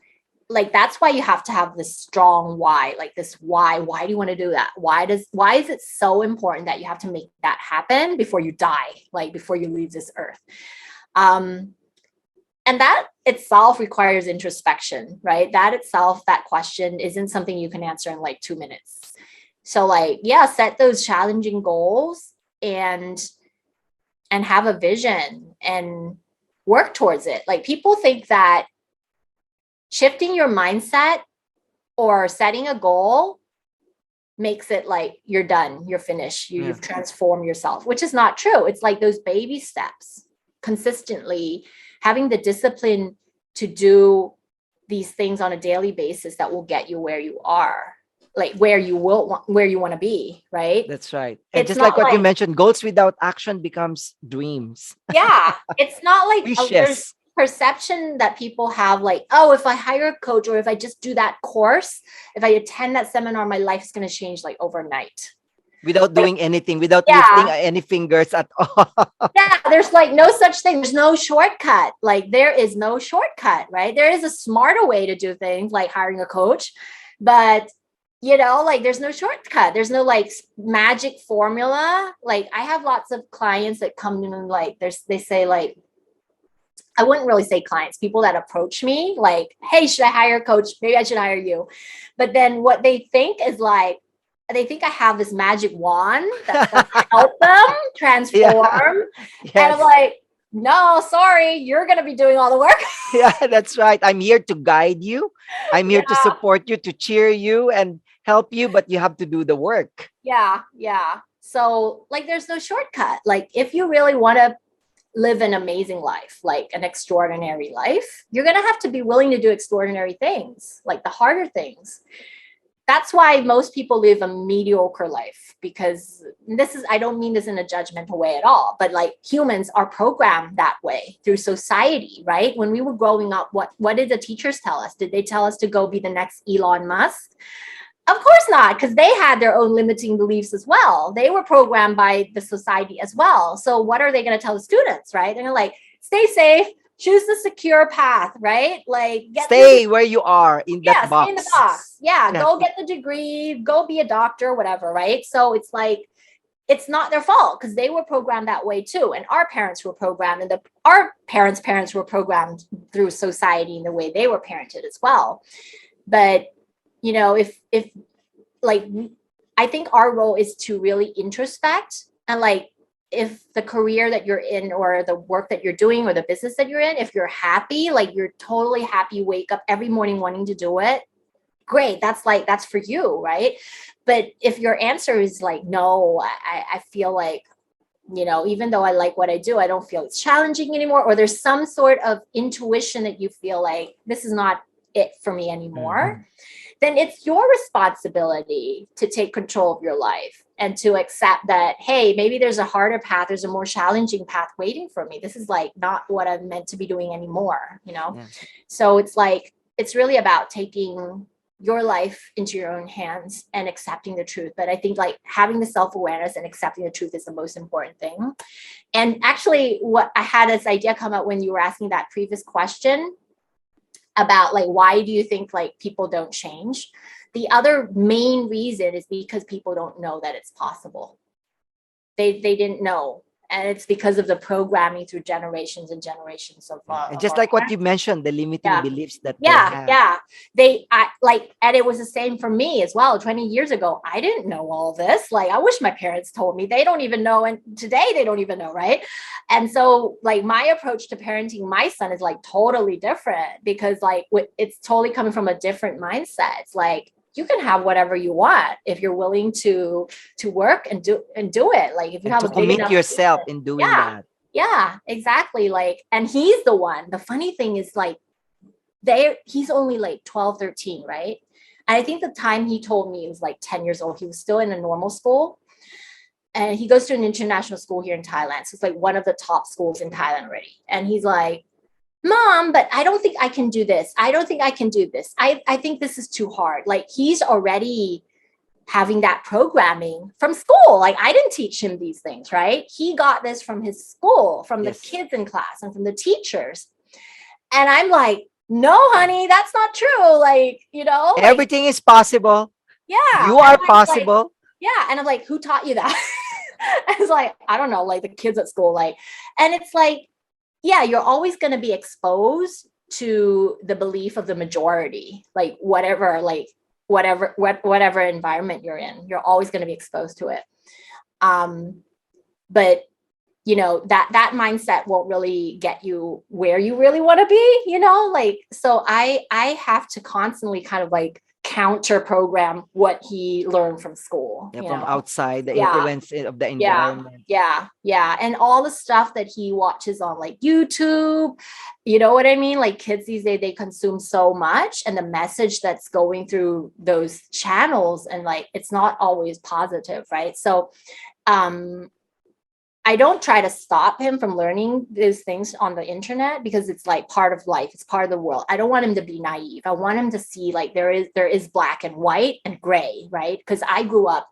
Like, that's why you have to have this strong why, like this why do you want to do that? Why is it so important that you have to make that happen before you die, like before you leave this earth? And that itself requires introspection, right? That itself, that question isn't something you can answer in like 2 minutes. So like, yeah, set those challenging goals and have a vision and work towards it. Like, people think that shifting your mindset or setting a goal makes it like you're done, you're finished, you've transformed yourself, which is not true. It's like those baby steps, consistently having the discipline to do these things on a daily basis that will get you where you are, like where you want to be, right? That's right. And It's just like not what you like, mentioned, goals without action becomes dreams. yeah, it's not like there's Wishes. perception that people have, like, oh, if I hire a coach or if I just do that course, if I attend that seminar, my life is going to change like overnight. Without Like, doing anything, without lifting yeah, any fingers at all. yeah, there's like no such thing. There's no shortcut. Like there is no shortcut, right? There is a smarter way to do things like hiring a coach, but like there's no shortcut. There's no like magic formula. Like I have lots of clients that come in and like they say like, I wouldn't really say clients, people that approach me like, hey, should I hire a coach? Maybe I should hire you. But then what they think is like, they think I have this magic wand that's going to help them Yeah. transform. And I'm Yes. like, no, sorry, you're going to be doing all the work. Yeah, that's right. I'm here to guide you. I'm here to Yeah. support you, to cheer you and help you, but you have to do the work. Yeah. Yeah. So like, there's no shortcut. Like if you really want to live an amazing life, like an extraordinary life, you're going to have to be willing to do extraordinary things, like the harder things. That's why most people live a mediocre life, because I don't mean this in a judgmental way at all, but like humans are programmed that way through society, right? When we were growing up, what did the teachers tell us? Did they tell us to go be the next Elon Musk? Of course not, because they had their own limiting beliefs as well. They were programmed by the society as well. So what are they going to tell the students, right? They're like, stay safe, choose the secure path, right? Like get through the, Stay where you are in that yeah, stay in the box. box. Yeah, Yeah. go get the degree, go be a doctor, whatever, right? So it's like, it's not their fault because they were programmed that way too. And our parents were programmed, and our parents were programmed through society in the way they were parented as well. But if like, I think our role is to really introspect, and like if the career that you're in or the work that you're doing or the business that you're in, if you're happy, like you're totally happy, wake up every morning wanting to do it, great, that's for you, right? But if your answer is like, no, I feel like, even though I like what I do, I don't feel it's challenging anymore, or there's some sort of intuition that you feel like this is not it for me anymore, then it's your responsibility to take control of your life and to accept that, hey, maybe there's a harder path, there's a more challenging path waiting for me. This is like not what I'm meant to be doing anymore. Yeah. So it's like, it's really about taking your life into your own hands and accepting the truth. But I think like having the self-awareness and accepting the truth is the most important thing. And actually, what I had this idea come up when you were asking that previous question about like, why do you think like people don't change? The other main reason is because people don't know that it's possible. They didn't know. And it's because of the programming through generations and generations of, Yeah. And of just our like what you parents. mentioned, the limiting Yeah. beliefs that they Yeah, have. yeah. And it was the same for me as well. 20 years ago, I didn't know all this. Like, I wish my parents told me. They don't even know. And today they don't even know, right? And so like my approach to parenting my son is like totally different, because like it's totally coming from a different mindset. It's like, you can have whatever you want if you're willing to work and do it. Like if you And have to a big commit enough yourself vision. in doing Yeah. that. Yeah, exactly. Like, and he's the one. The funny thing is like, he's only like 12, 13, right? And I think the time he told me he was like 10 years old, he was still in a normal school. And he goes to an international school here in Thailand. So it's like one of the top schools in Thailand already. And he's like, Mom, but I don't think I can do this. I don't think I can do this. I think this is too hard. Like he's already having that programming from school. Like I didn't teach him these things, right? He got this from his school, from the Yes. kids in class and from the teachers. And I'm like, no, honey, that's not true. Like, like, Everything is possible. yeah. You And are I'm like, possible. yeah. And I'm like, who taught you that? I was like, I don't know, like the kids at school, like, and it's like, yeah, you're always going to be exposed to the belief of the majority, like whatever environment you're in, you're always going to be exposed to it. But that mindset won't really get you where you really want to be, like, so I have to constantly kind of like counter program what he learned from school, Yeah, from outside, the Yeah. influence of the environment. Yeah. And all the stuff that he watches on like YouTube, you know what I mean? Like kids these days, they consume so much, and the message that's going through those channels, and like, it's not always positive, right? So, I don't try to stop him from learning those things on the internet, because it's like part of life. It's part of the world. I don't want him to be naive. I want him to see like there is black and white and gray, right? Because I grew up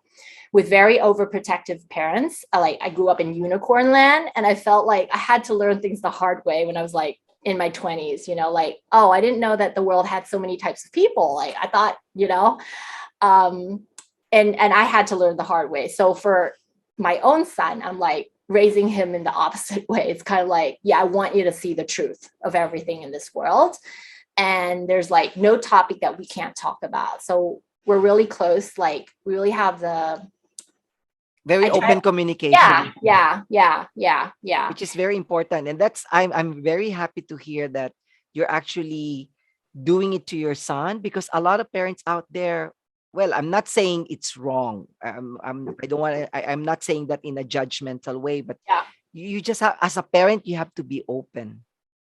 with very overprotective parents. Like I grew up in unicorn land, and I felt like I had to learn things the hard way when I was like in my 20s, like, oh, I didn't know that the world had so many types of people. Like I thought, um, and I had to learn the hard way. So for my own son, I'm like raising him in the opposite way. It's kind of like, yeah, I want you to see the truth of everything in this world. And there's like no topic that we can't talk about. So we're really close. Like we really have Very open yeah, communication. yeah. Which is very important. And I'm very happy to hear that you're actually doing it to your son, because a lot of parents out there, well, I'm not saying it's wrong. I don't want to, I'm not saying that in a judgmental way, but Yeah. you just have, as a parent, you have to be open,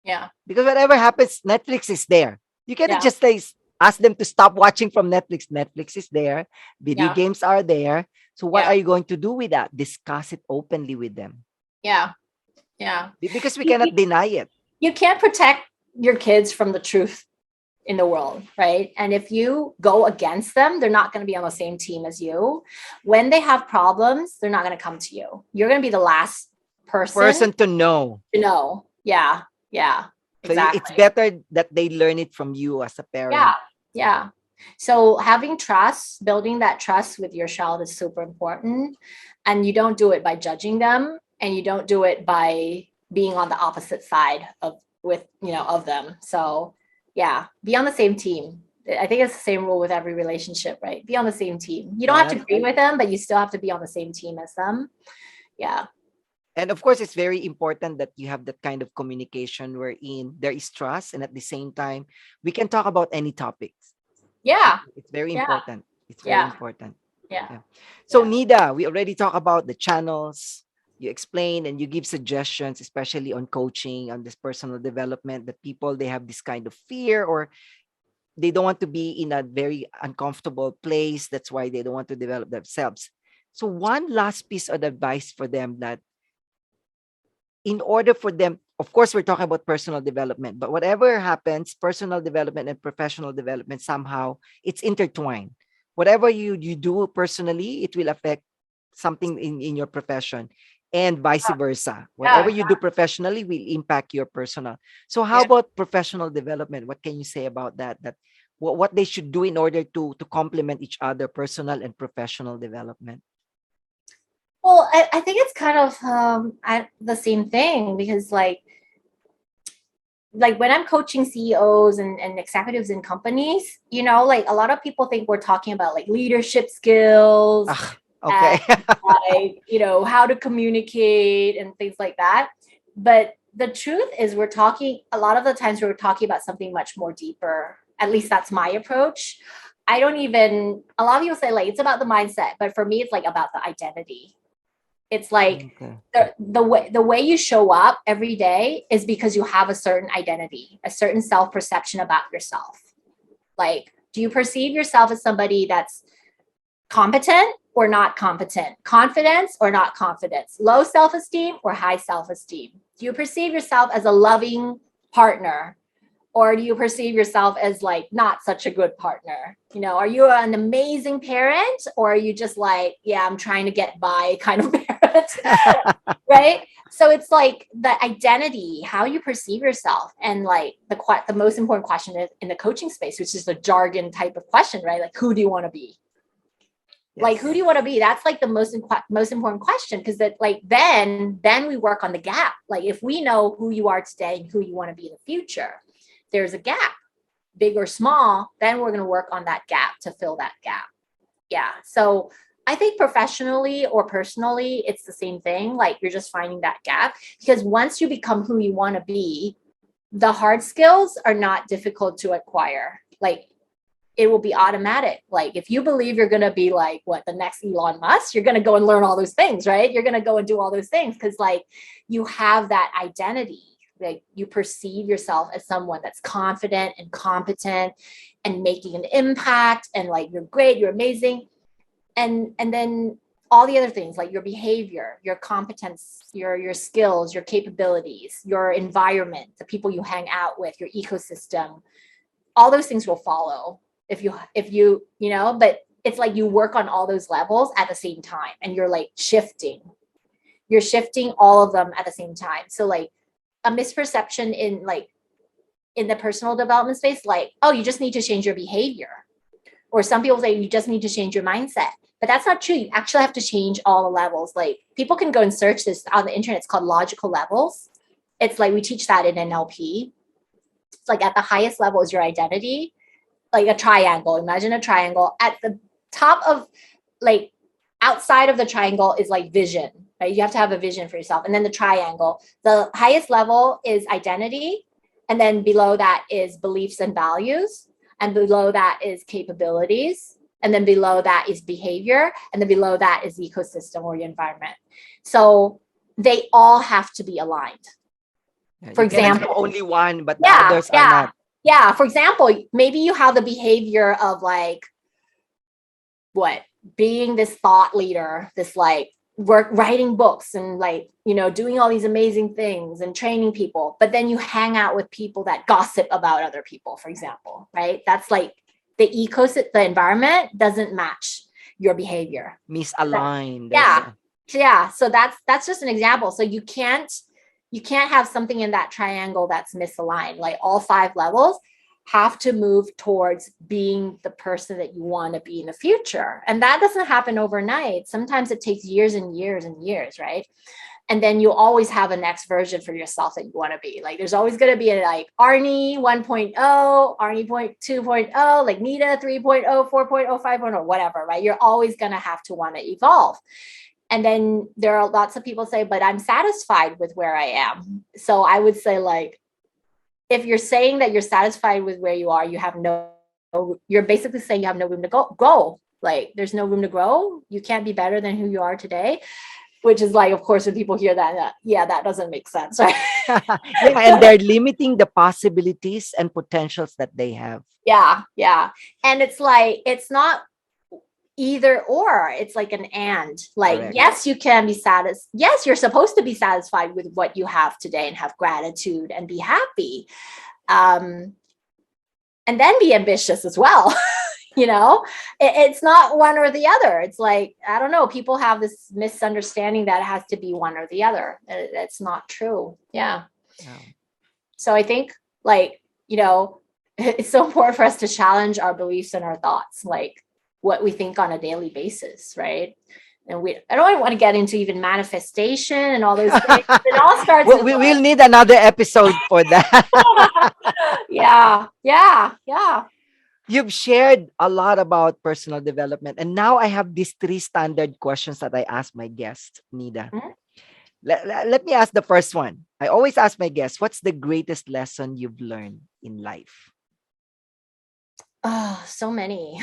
Yeah. because whatever happens, Netflix is there. You cannot Yeah. just say, ask them to stop watching from Netflix. Netflix is there. Video Yeah. games are there. So what are Yeah. you going to do with that? Discuss it openly with them, Yeah. Yeah. because we You, cannot deny it. you can't protect your kids from the truth in the world, right? And if you go against them, they're not going to be on the same team as you. When they have problems, they're not going to come to you. You're going to be the last person Person to know. to know. Yeah. Yeah. So it's Exactly. better that they learn it from you as a Yeah. parent. Yeah. So having trust, building that trust with your child is super important. And you don't do it by judging them, and you don't do it by being on the opposite side of them. So yeah, be on the same team. I think it's the same rule with every relationship, right? Be on the same team. You don't Yeah, have to agree with them, but you still have to be on the same team as them. Yeah. and of course, it's very important that you have that kind of communication wherein there is trust, and at the same time, we can talk about any topics. Yeah. It's very Yeah. important. It's very Yeah. important. Yeah. Yeah. So Yeah. Nida, we already talked about the channels. You explain and you give suggestions, especially on coaching, on this personal development, that people, they have this kind of fear, or they don't want to be in a very uncomfortable place. That's why they don't want to develop themselves. So one last piece of advice for them, that in order for them, of course, we're talking about personal development, but whatever happens, personal development and professional development, somehow it's intertwined. Whatever you do personally, it will affect something in your profession, and vice versa. Whatever Yeah. you do professionally will impact your personal. So how Yeah. about professional development? What can you say about that? That what they should do in order to complement each other, personal and professional development? Well, I think it's kind of the same thing, because like when I'm coaching CEOs and executives in companies, like a lot of people think we're talking about like leadership skills Ah, and okay. like, how to communicate and things like that. But the truth is we're talking a lot of the times we're talking about something much more deeper. At least that's my approach. I don't even, a lot of people say like it's about the mindset, but for me, it's like about the identity. It's like Okay. the way you show up every day is because you have a certain identity, a certain self-perception about yourself. Like, do you perceive yourself as somebody that's competent or not competent, confidence or not confidence, low self-esteem or high self-esteem? Do you perceive yourself as a loving partner, or do you perceive yourself as like not such a good partner? Are you an amazing parent, or are you just like, yeah, I'm trying to get by kind of parent? Right? So it's like the identity, how you perceive yourself, and like the most important question is in the coaching space, which is the jargon type of question, right? Like, who do you want to be? Like, who do you want to be? That's like the most important question, because that like then we work on the gap. Like if we know who you are today and who you want to be in the future, there's a gap, big or small, then we're going to work on that gap to fill that gap. Yeah. So I think professionally or personally, it's the same thing. Like you're just finding that gap, because once you become who you want to be, the hard skills are not difficult to acquire. Like it will be automatic. Like if you believe you're going to be like what the next Elon Musk, you're going to go and learn all those things, right? You're going to go and do all those things because like you have that identity. Like you perceive yourself as someone that's confident and competent and making an impact, and like you're great, you're amazing. And then all the other things like your behavior, your competence, your skills, your capabilities, your environment, the people you hang out with, your ecosystem, all those things will follow if you but it's like you work on all those levels at the same time, and you're like you're shifting all of them at the same time. So like a misperception in the personal development space, like, oh, you just need to change your behavior. Or some people say you just need to change your mindset. But that's not true. You actually have to change all the levels. Like people can go and search this on the internet. It's called logical levels. It's like we teach that in NLP. It's like at the highest level is your identity, like a triangle. Imagine a triangle. At the top of like outside of the triangle is like vision, right? You have to have a vision for yourself. And then the triangle, the highest level is identity. And then below that is beliefs and values. And below that is capabilities. And then below that is behavior. And then below that is the ecosystem or your environment. So they all have to be aligned. Yeah, For you cannot example, have only one, but the yeah, others are yeah, not. yeah. For example, maybe you have the behavior of like what being this thought leader, this like writing books and like, you know, doing all these amazing things and training people, but then you hang out with people that gossip about other people, for example, right? That's like the ecosystem, the environment doesn't match your behavior. Misaligned. Yeah. Yeah. So that's just an example. So you can't have something in that triangle that's misaligned. Like all 5 levels have to move towards being the person that you want to be in the future. And that doesn't happen overnight. Sometimes it takes years and years and years, right? And then you always have a next version for yourself that you want to be. Like there's always going to be a like Arnie 1.0, Arnie 2.0, like Nita 3.0, 4.0, 5.0, whatever, right? You're always going to have to want to evolve. And then there are lots of people say, but I'm satisfied with where I am. So I would say like, if you're saying that you're satisfied with where you are, you're basically saying you have no room to go. Like there's no room to grow. You can't be better than who you are today, which is like, of course, when people hear that, yeah, that doesn't make sense, right? Yeah, and they're limiting the possibilities and potentials that they have. Yeah. Yeah. And it's like, it's not either or, it's like an and. Like, Correct. yes, you can be satisfied. Yes, you're supposed to be satisfied with what you have today and have gratitude and be happy. And then be ambitious as well. You know, it's not one or the other. It's like, I don't know, people have this misunderstanding that it has to be one or the other. It's not true. Yeah. Yeah. So I think like, you know, it's so important for us to challenge our beliefs and our thoughts, like what we think on a daily basis, right? And I don't want to get into even manifestation and all those things. It all starts with We'll need another episode for that. yeah. You've shared a lot about personal development, and now I have these 3 standard questions that I ask my guests, Nida. Mhm. Let me ask the first one. I always ask my guests, what's the greatest lesson you've learned in life? Oh, so many.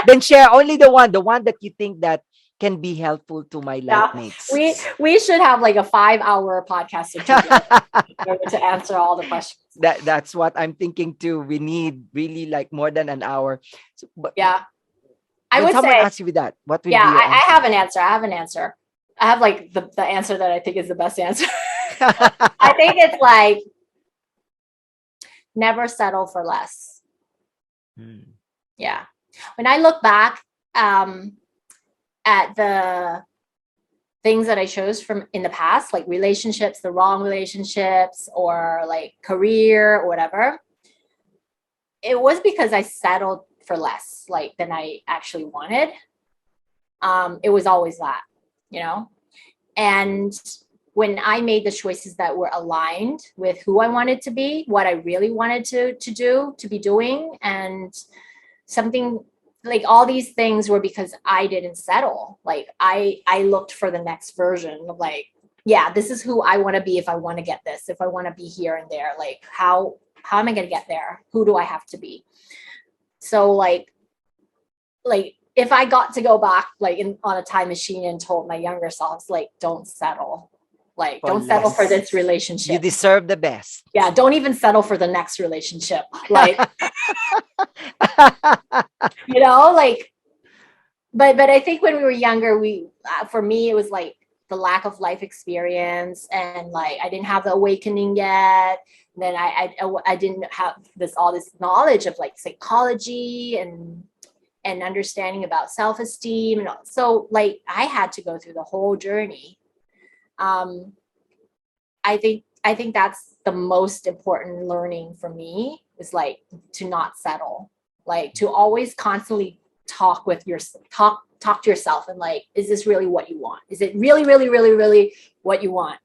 Then share only the one that you think that can be helpful to my life mates. We should have like a 5-hour podcast to answer all the questions. That's what I'm thinking too. We need really like more than an hour. So, but yeah, I when would someone say. asks you with that, what will Yeah, be your answer? I have an answer. I have like the answer that I think is the best answer. I think it's like never settle for less. Yeah. When I look back at the things that I chose from in the past, like relationships, the wrong relationships, or like career or whatever, it was because I settled for less, like than I actually wanted. It was always that, you know? And when I made the choices that were aligned with who I wanted to be, what I really wanted to be doing, and something like all these things were because I didn't settle. Like I looked for the next version of like, yeah, this is who I want to be if I want to get this, if I want to be here and there, like how am I going to get there? Who do I have to be? So like if I got to go back like on a time machine and told my younger selves, like, don't settle. Like, don't settle for this relationship. You deserve the best. Yeah, don't even settle for the next relationship. Like, you know, like, but I think when we were younger, for me, it was like the lack of life experience, and like I didn't have the awakening yet. And then I didn't have all this knowledge of like psychology and and understanding about self-esteem. And so like I had to go through the whole journey. Um, I think that's the most important learning for me is like to not settle, like to always constantly talk to yourself and like, is this really what you want? Is it really, really, really, really what you want?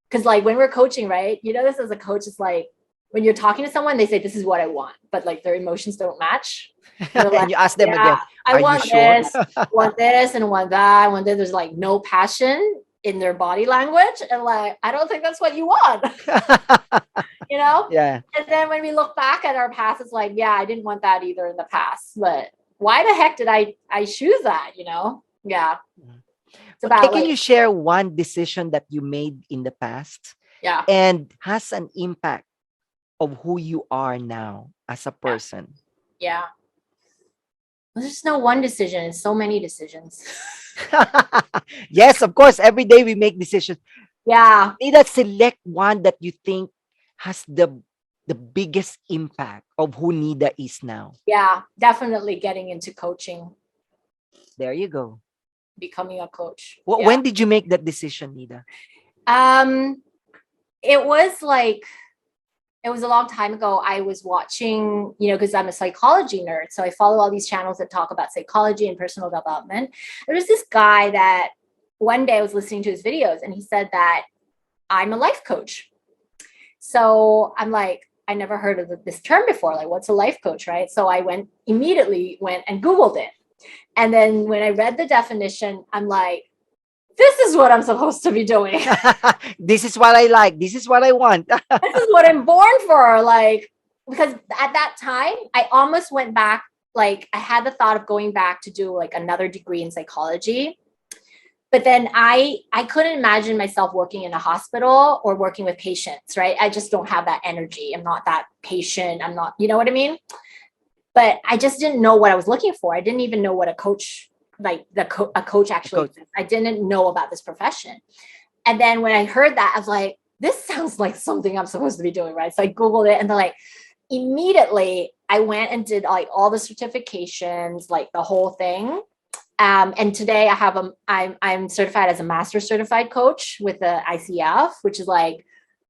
Because like when we're coaching, right? You know, this as a coach is like when you're talking to someone, they say, this is what I want, but like their emotions don't match. They're like, And you ask them yeah, again, I are you want sure? this, want this, and want that. I want that. There's like no passion in their body language. And like, I don't think that's what you want, you know? Yeah. And then when we look back at our past, it's like, yeah, I didn't want that either in the past. But why the heck did I choose that, you know? Yeah. It's Okay, about can like, you share one decision that you made in the past yeah, and has an impact of who you are now as a yeah, person? yeah. There's just no one decision. It's so many decisions. Yes, of course. Every day we make decisions. Yeah. Either select one that you think has the biggest impact of who Nida is now. Yeah. Definitely getting into coaching, There you go. becoming a coach. Yeah. When did you make that decision, Nida? Um, it was like, it was a long time ago. I was watching, you know, because I'm a psychology nerd. So I follow all these channels that talk about psychology and personal development. There was this guy that one day I was listening to his videos and he said that I'm a life coach. So I'm like, I never heard of this term before. Like, what's a life coach, right? So I immediately went and Googled it. And then when I read the definition, I'm like, this is what I'm supposed to be doing. This is what I like. This is what I want. This is what I'm born for. Like, because at that time, I almost went back. Like, I had the thought of going back to do like another degree in psychology. But then I couldn't imagine myself working in a hospital or working with patients, right? I just don't have that energy. I'm not that patient. I'm not, you know what I mean? But I just didn't know what I was looking for. I didn't even know what a coach, like a coach actually Coach. exists. I didn't know about this profession. And then when I heard that, I was like, this sounds like something I'm supposed to be doing, right? So I Googled it and then like immediately I went and did like all the certifications, like the whole thing. And today I'm certified as a master certified coach with the ICF, which is like,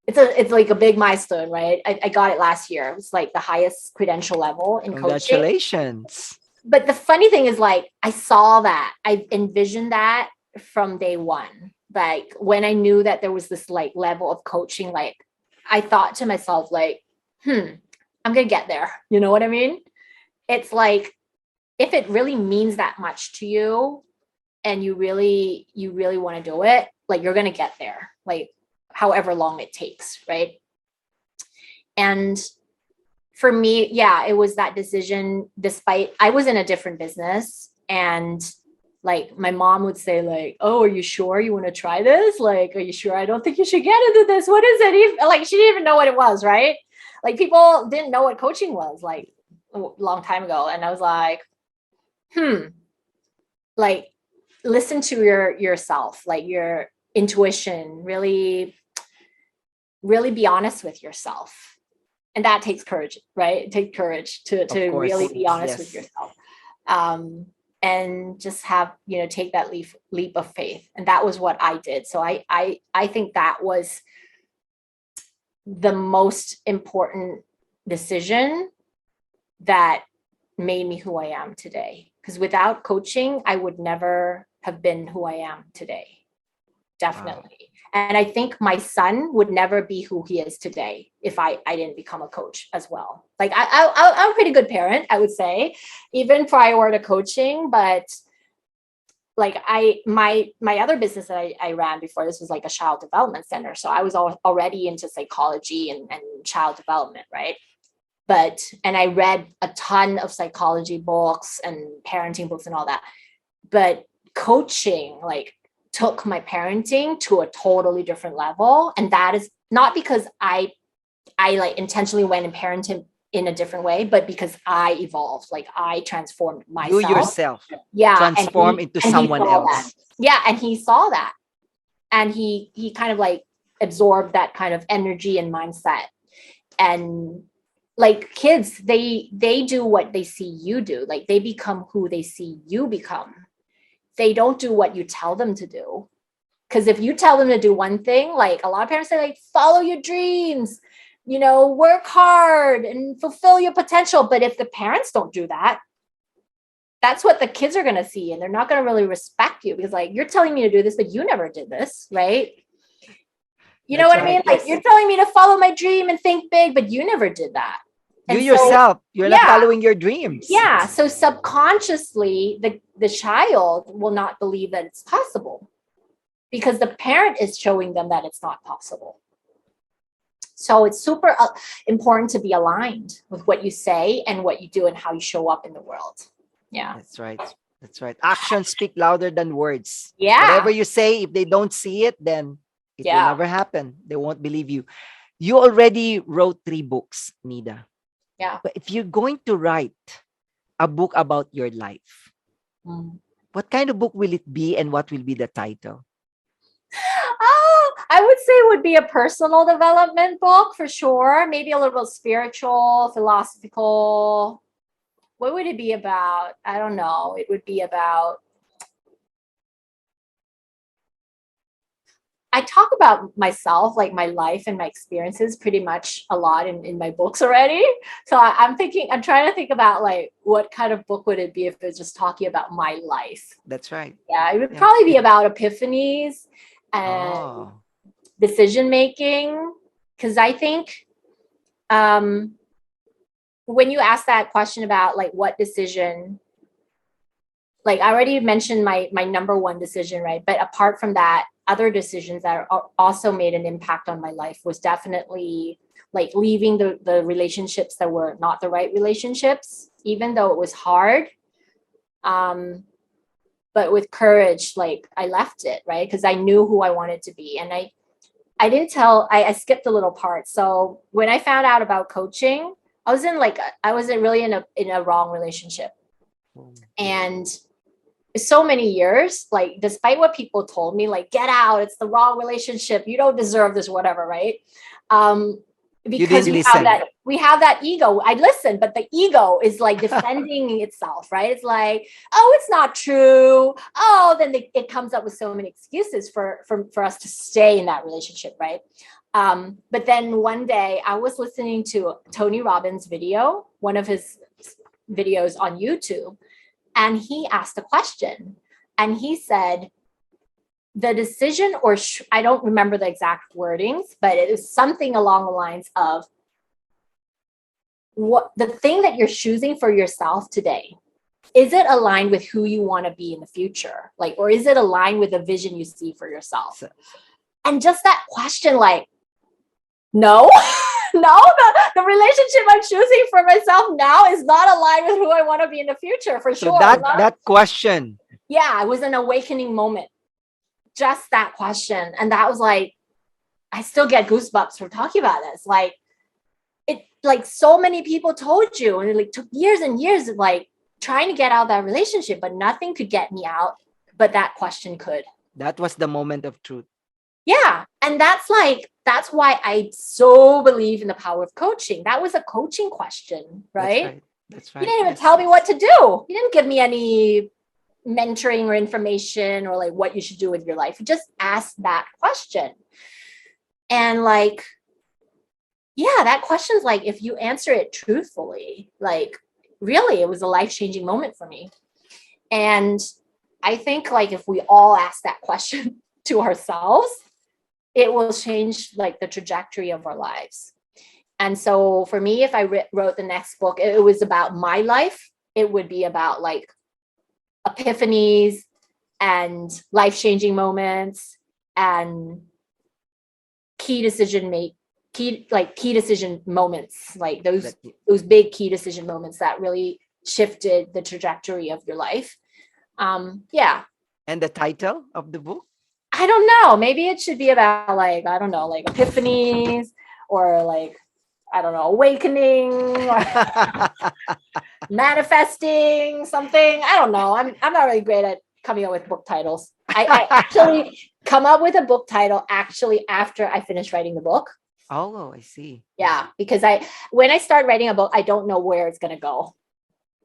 it's like a big milestone, right? I got it last year. It's like the highest credential level in coaching. Congratulations. But the funny thing is like, I saw that, I envisioned that from day one. Like when I knew that there was this like level of coaching, like I thought to myself, like, I'm going to get there. You know what I mean? It's like, if it really means that much to you and you really want to do it, like you're going to get there, like however long it takes. Right. And for me, yeah, it was that decision, despite I was in a different business and like my mom would say like, oh, are you sure you want to try this? Like, are you sure? I don't think you should get into this. What is it? Even, like, she didn't even know what it was. Right. Like people didn't know what coaching was like a long time ago. And I was like, like listen to yourself, like your intuition, really be honest with yourself. And that takes courage, right? It takes courage to really be honest with yourself. And just have, you know, take that leap of faith. And that was what I did. So I think that was the most important decision that made me who I am today. Because without coaching, I would never have been who I am today. Definitely. Wow. And I think my son would never be who he is today if I didn't become a coach as well. Like I'm a pretty good parent, I would say, even prior to coaching. But like my other business that I ran before this was like a child development center. So I was already into psychology and child development, right? And I read a ton of psychology books and parenting books and all that. But coaching like took my parenting to a totally different level. And that is not because I like intentionally went and parented in a different way, but because I evolved, like I transformed myself. You yourself. Yeah. Transform into someone else. That. Yeah. And he saw that. And he kind of like absorbed that kind of energy and mindset. And like kids, they do what they see you do. Like they become who they see you become. They don't do what you tell them to do. Because if you tell them to do one thing, like a lot of parents say, like, follow your dreams, work hard and fulfill your potential. But if the parents don't do that, that's what the kids are going to see. And they're not going to really respect you because, like, you're telling me to do this, but you never did this, right? You know That's what I mean? right. Like, you're telling me to follow my dream and think big, but you never did that. You And so, yourself, you're not yeah, following your dreams. yeah. So subconsciously, the child will not believe that it's possible because the parent is showing them that it's not possible. So it's super important to be aligned with what you say and what you do and how you show up in the world. Yeah. That's right. That's right. Actions speak louder than words. Yeah. Whatever you say, if they don't see it, then it will Yeah. never happen. They won't believe you. You already wrote 3 books, Nida. Yeah. But if you're going to write a book about your life, what kind of book will it be and what will be the title? Oh, I would say it would be a personal development book for sure. Maybe a little bit spiritual, philosophical. What would it be about? I don't know. It would be about, I talk about myself, like my life and my experiences pretty much a lot in my books already. So I'm trying to think about like what kind of book would it be if it was just talking about my life. That's right. Yeah, it would probably be about epiphanies and Oh, decision making. Because I think when you ask that question about like what decision, like I already mentioned my number one decision, right? But apart from that, other decisions that are also made an impact on my life was definitely like leaving the relationships that were not the right relationships, even though it was hard. But with courage, like I left it, right? Because I knew who I wanted to be. And I skipped a little part. So when I found out about coaching, I wasn't really in a wrong relationship. And so many years, like despite what people told me, like get out, it's the wrong relationship, you don't deserve this, whatever, right? Because we have that ego. I listen, but the ego is like defending itself, right? It's like, oh, it's not true. Oh, then it comes up with so many excuses for us to stay in that relationship, right? But then one day I was listening to Tony Robbins' video, one of his videos on YouTube, and he asked a question, and he said, the decision, or I don't remember the exact wordings, but it is something along the lines of what the thing that you're choosing for yourself today, is it aligned with who you want to be in the future? Like, or is it aligned with the vision you see for yourself? And just that question, like, no, no, the relationship I'm choosing for myself now is not aligned with who I want to be in the future, for sure. That question. Yeah, it was an awakening moment. Just that question. And that was like, I still get goosebumps from talking about this. Like, it, like so many people told you, and it like took years and years of like trying to get out of that relationship, but nothing could get me out. But that question could. That was the moment of truth. Yeah. And that's why I so believe in the power of coaching. That was a coaching question, right? That's right. You didn't even tell me what to do. You didn't give me any mentoring or information or like what you should do with your life. You just asked that question. And like, yeah, that question's like, if you answer it truthfully, like really, it was a life-changing moment for me. And I think like if we all ask that question to ourselves, it will change like the trajectory of our lives. And so for me, if I wrote the next book, it was about my life. It would be about like epiphanies and life-changing moments and key decision moments, like those big key decision moments that really shifted the trajectory of your life. Yeah. And the title of the book? I don't know. Maybe it should be about like, I don't know, like epiphanies or like, I don't know, awakening or manifesting something. I don't know. I'm not really great at coming up with book titles. I actually come up with a book title actually after I finished writing the book. Oh, I see. Yeah, because when I start writing a book, I don't know where it's gonna go.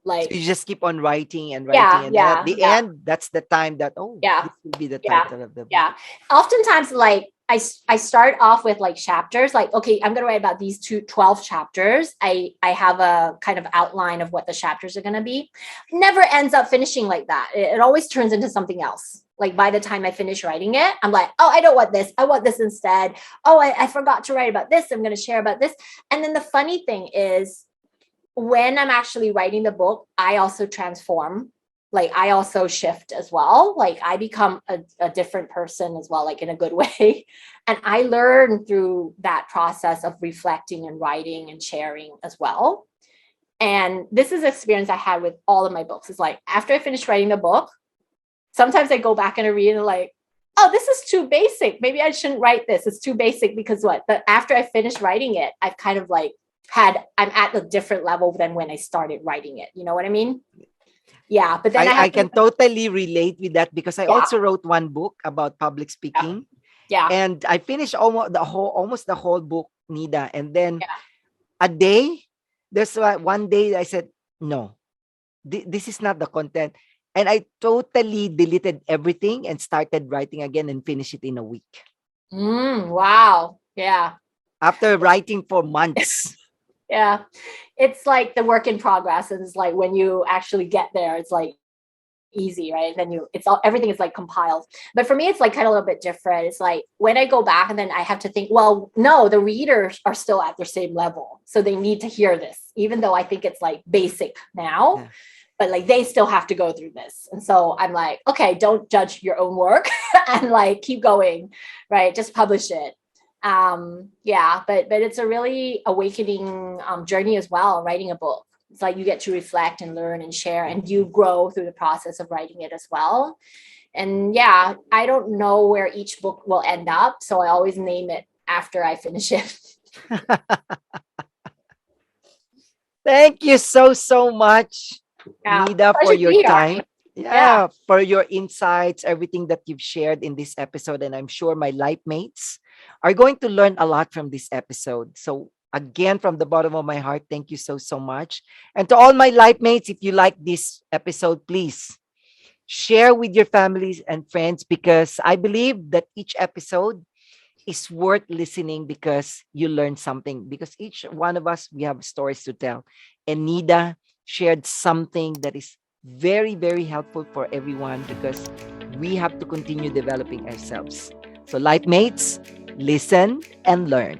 So Like, you just keep on writing and writing, yeah, and then at yeah, the yeah, end, that's the time that, oh, yeah, this will be the yeah, title of the book. yeah. Oftentimes, like I start off with like chapters, like, okay, I'm gonna write about these 12 chapters. I have a kind of outline of what the chapters are gonna be. Never ends up finishing like that. It always turns into something else. Like by the time I finish writing it, I'm like, oh, I don't want this. I want this instead. Oh, I forgot to write about this. I'm gonna share about this. And then the funny thing is, when I'm actually writing the book, I also transform. Like I also shift as well. Like I become a different person as well, like in a good way. And I learn through that process of reflecting and writing and sharing as well. And this is an experience I had with all of my books. It's like after I finish writing the book, sometimes I go back and I read and like, oh, this is too basic. Maybe I shouldn't write this. It's too basic because what? But after I finish writing it, I've kind of like I'm at a different level than when I started writing it. You know what I mean? Yeah. But then I I have to, can totally relate with that because I yeah, also wrote one book about public yeah, speaking, yeah, and I finished almost the whole book, Nida. And then yeah. a day, there's one day I said, no, this is not the content. And I totally deleted everything and started writing again and finish it in a week. Wow. Yeah. After writing for months. Yeah. It's like the work in progress. And it's like when you actually get there, it's like easy, right? Then it's all, everything is like compiled. But for me, it's like kind of a little bit different. It's like when I go back and then I have to think, well, no, the readers are still at their same level. So they need to hear this, even though I think it's like basic now. Yeah. But like they still have to go through this. And so I'm like, okay, don't judge your own work and like keep going, right? Just publish it. Yeah, but it's a really awakening journey as well, writing a book. It's like you get to reflect and learn and share, and you grow through the process of writing it as well. And yeah, I don't know where each book will end up, so I always name it after I finish it. Thank you so much, Yeah, Nida, for pleasure to your be here. time. Yeah, Yeah, for your insights, everything that you've shared in this episode. And I'm sure my life mates are going to learn a lot from this episode. So, again, from the bottom of my heart, thank you so much. And to all my life mates, if you like this episode, please share with your families and friends because I believe that each episode is worth listening because you learn something. Because each one of us, we have stories to tell. And Nida shared something that is very helpful for everyone because we have to continue developing ourselves. So, life mates, listen and learn.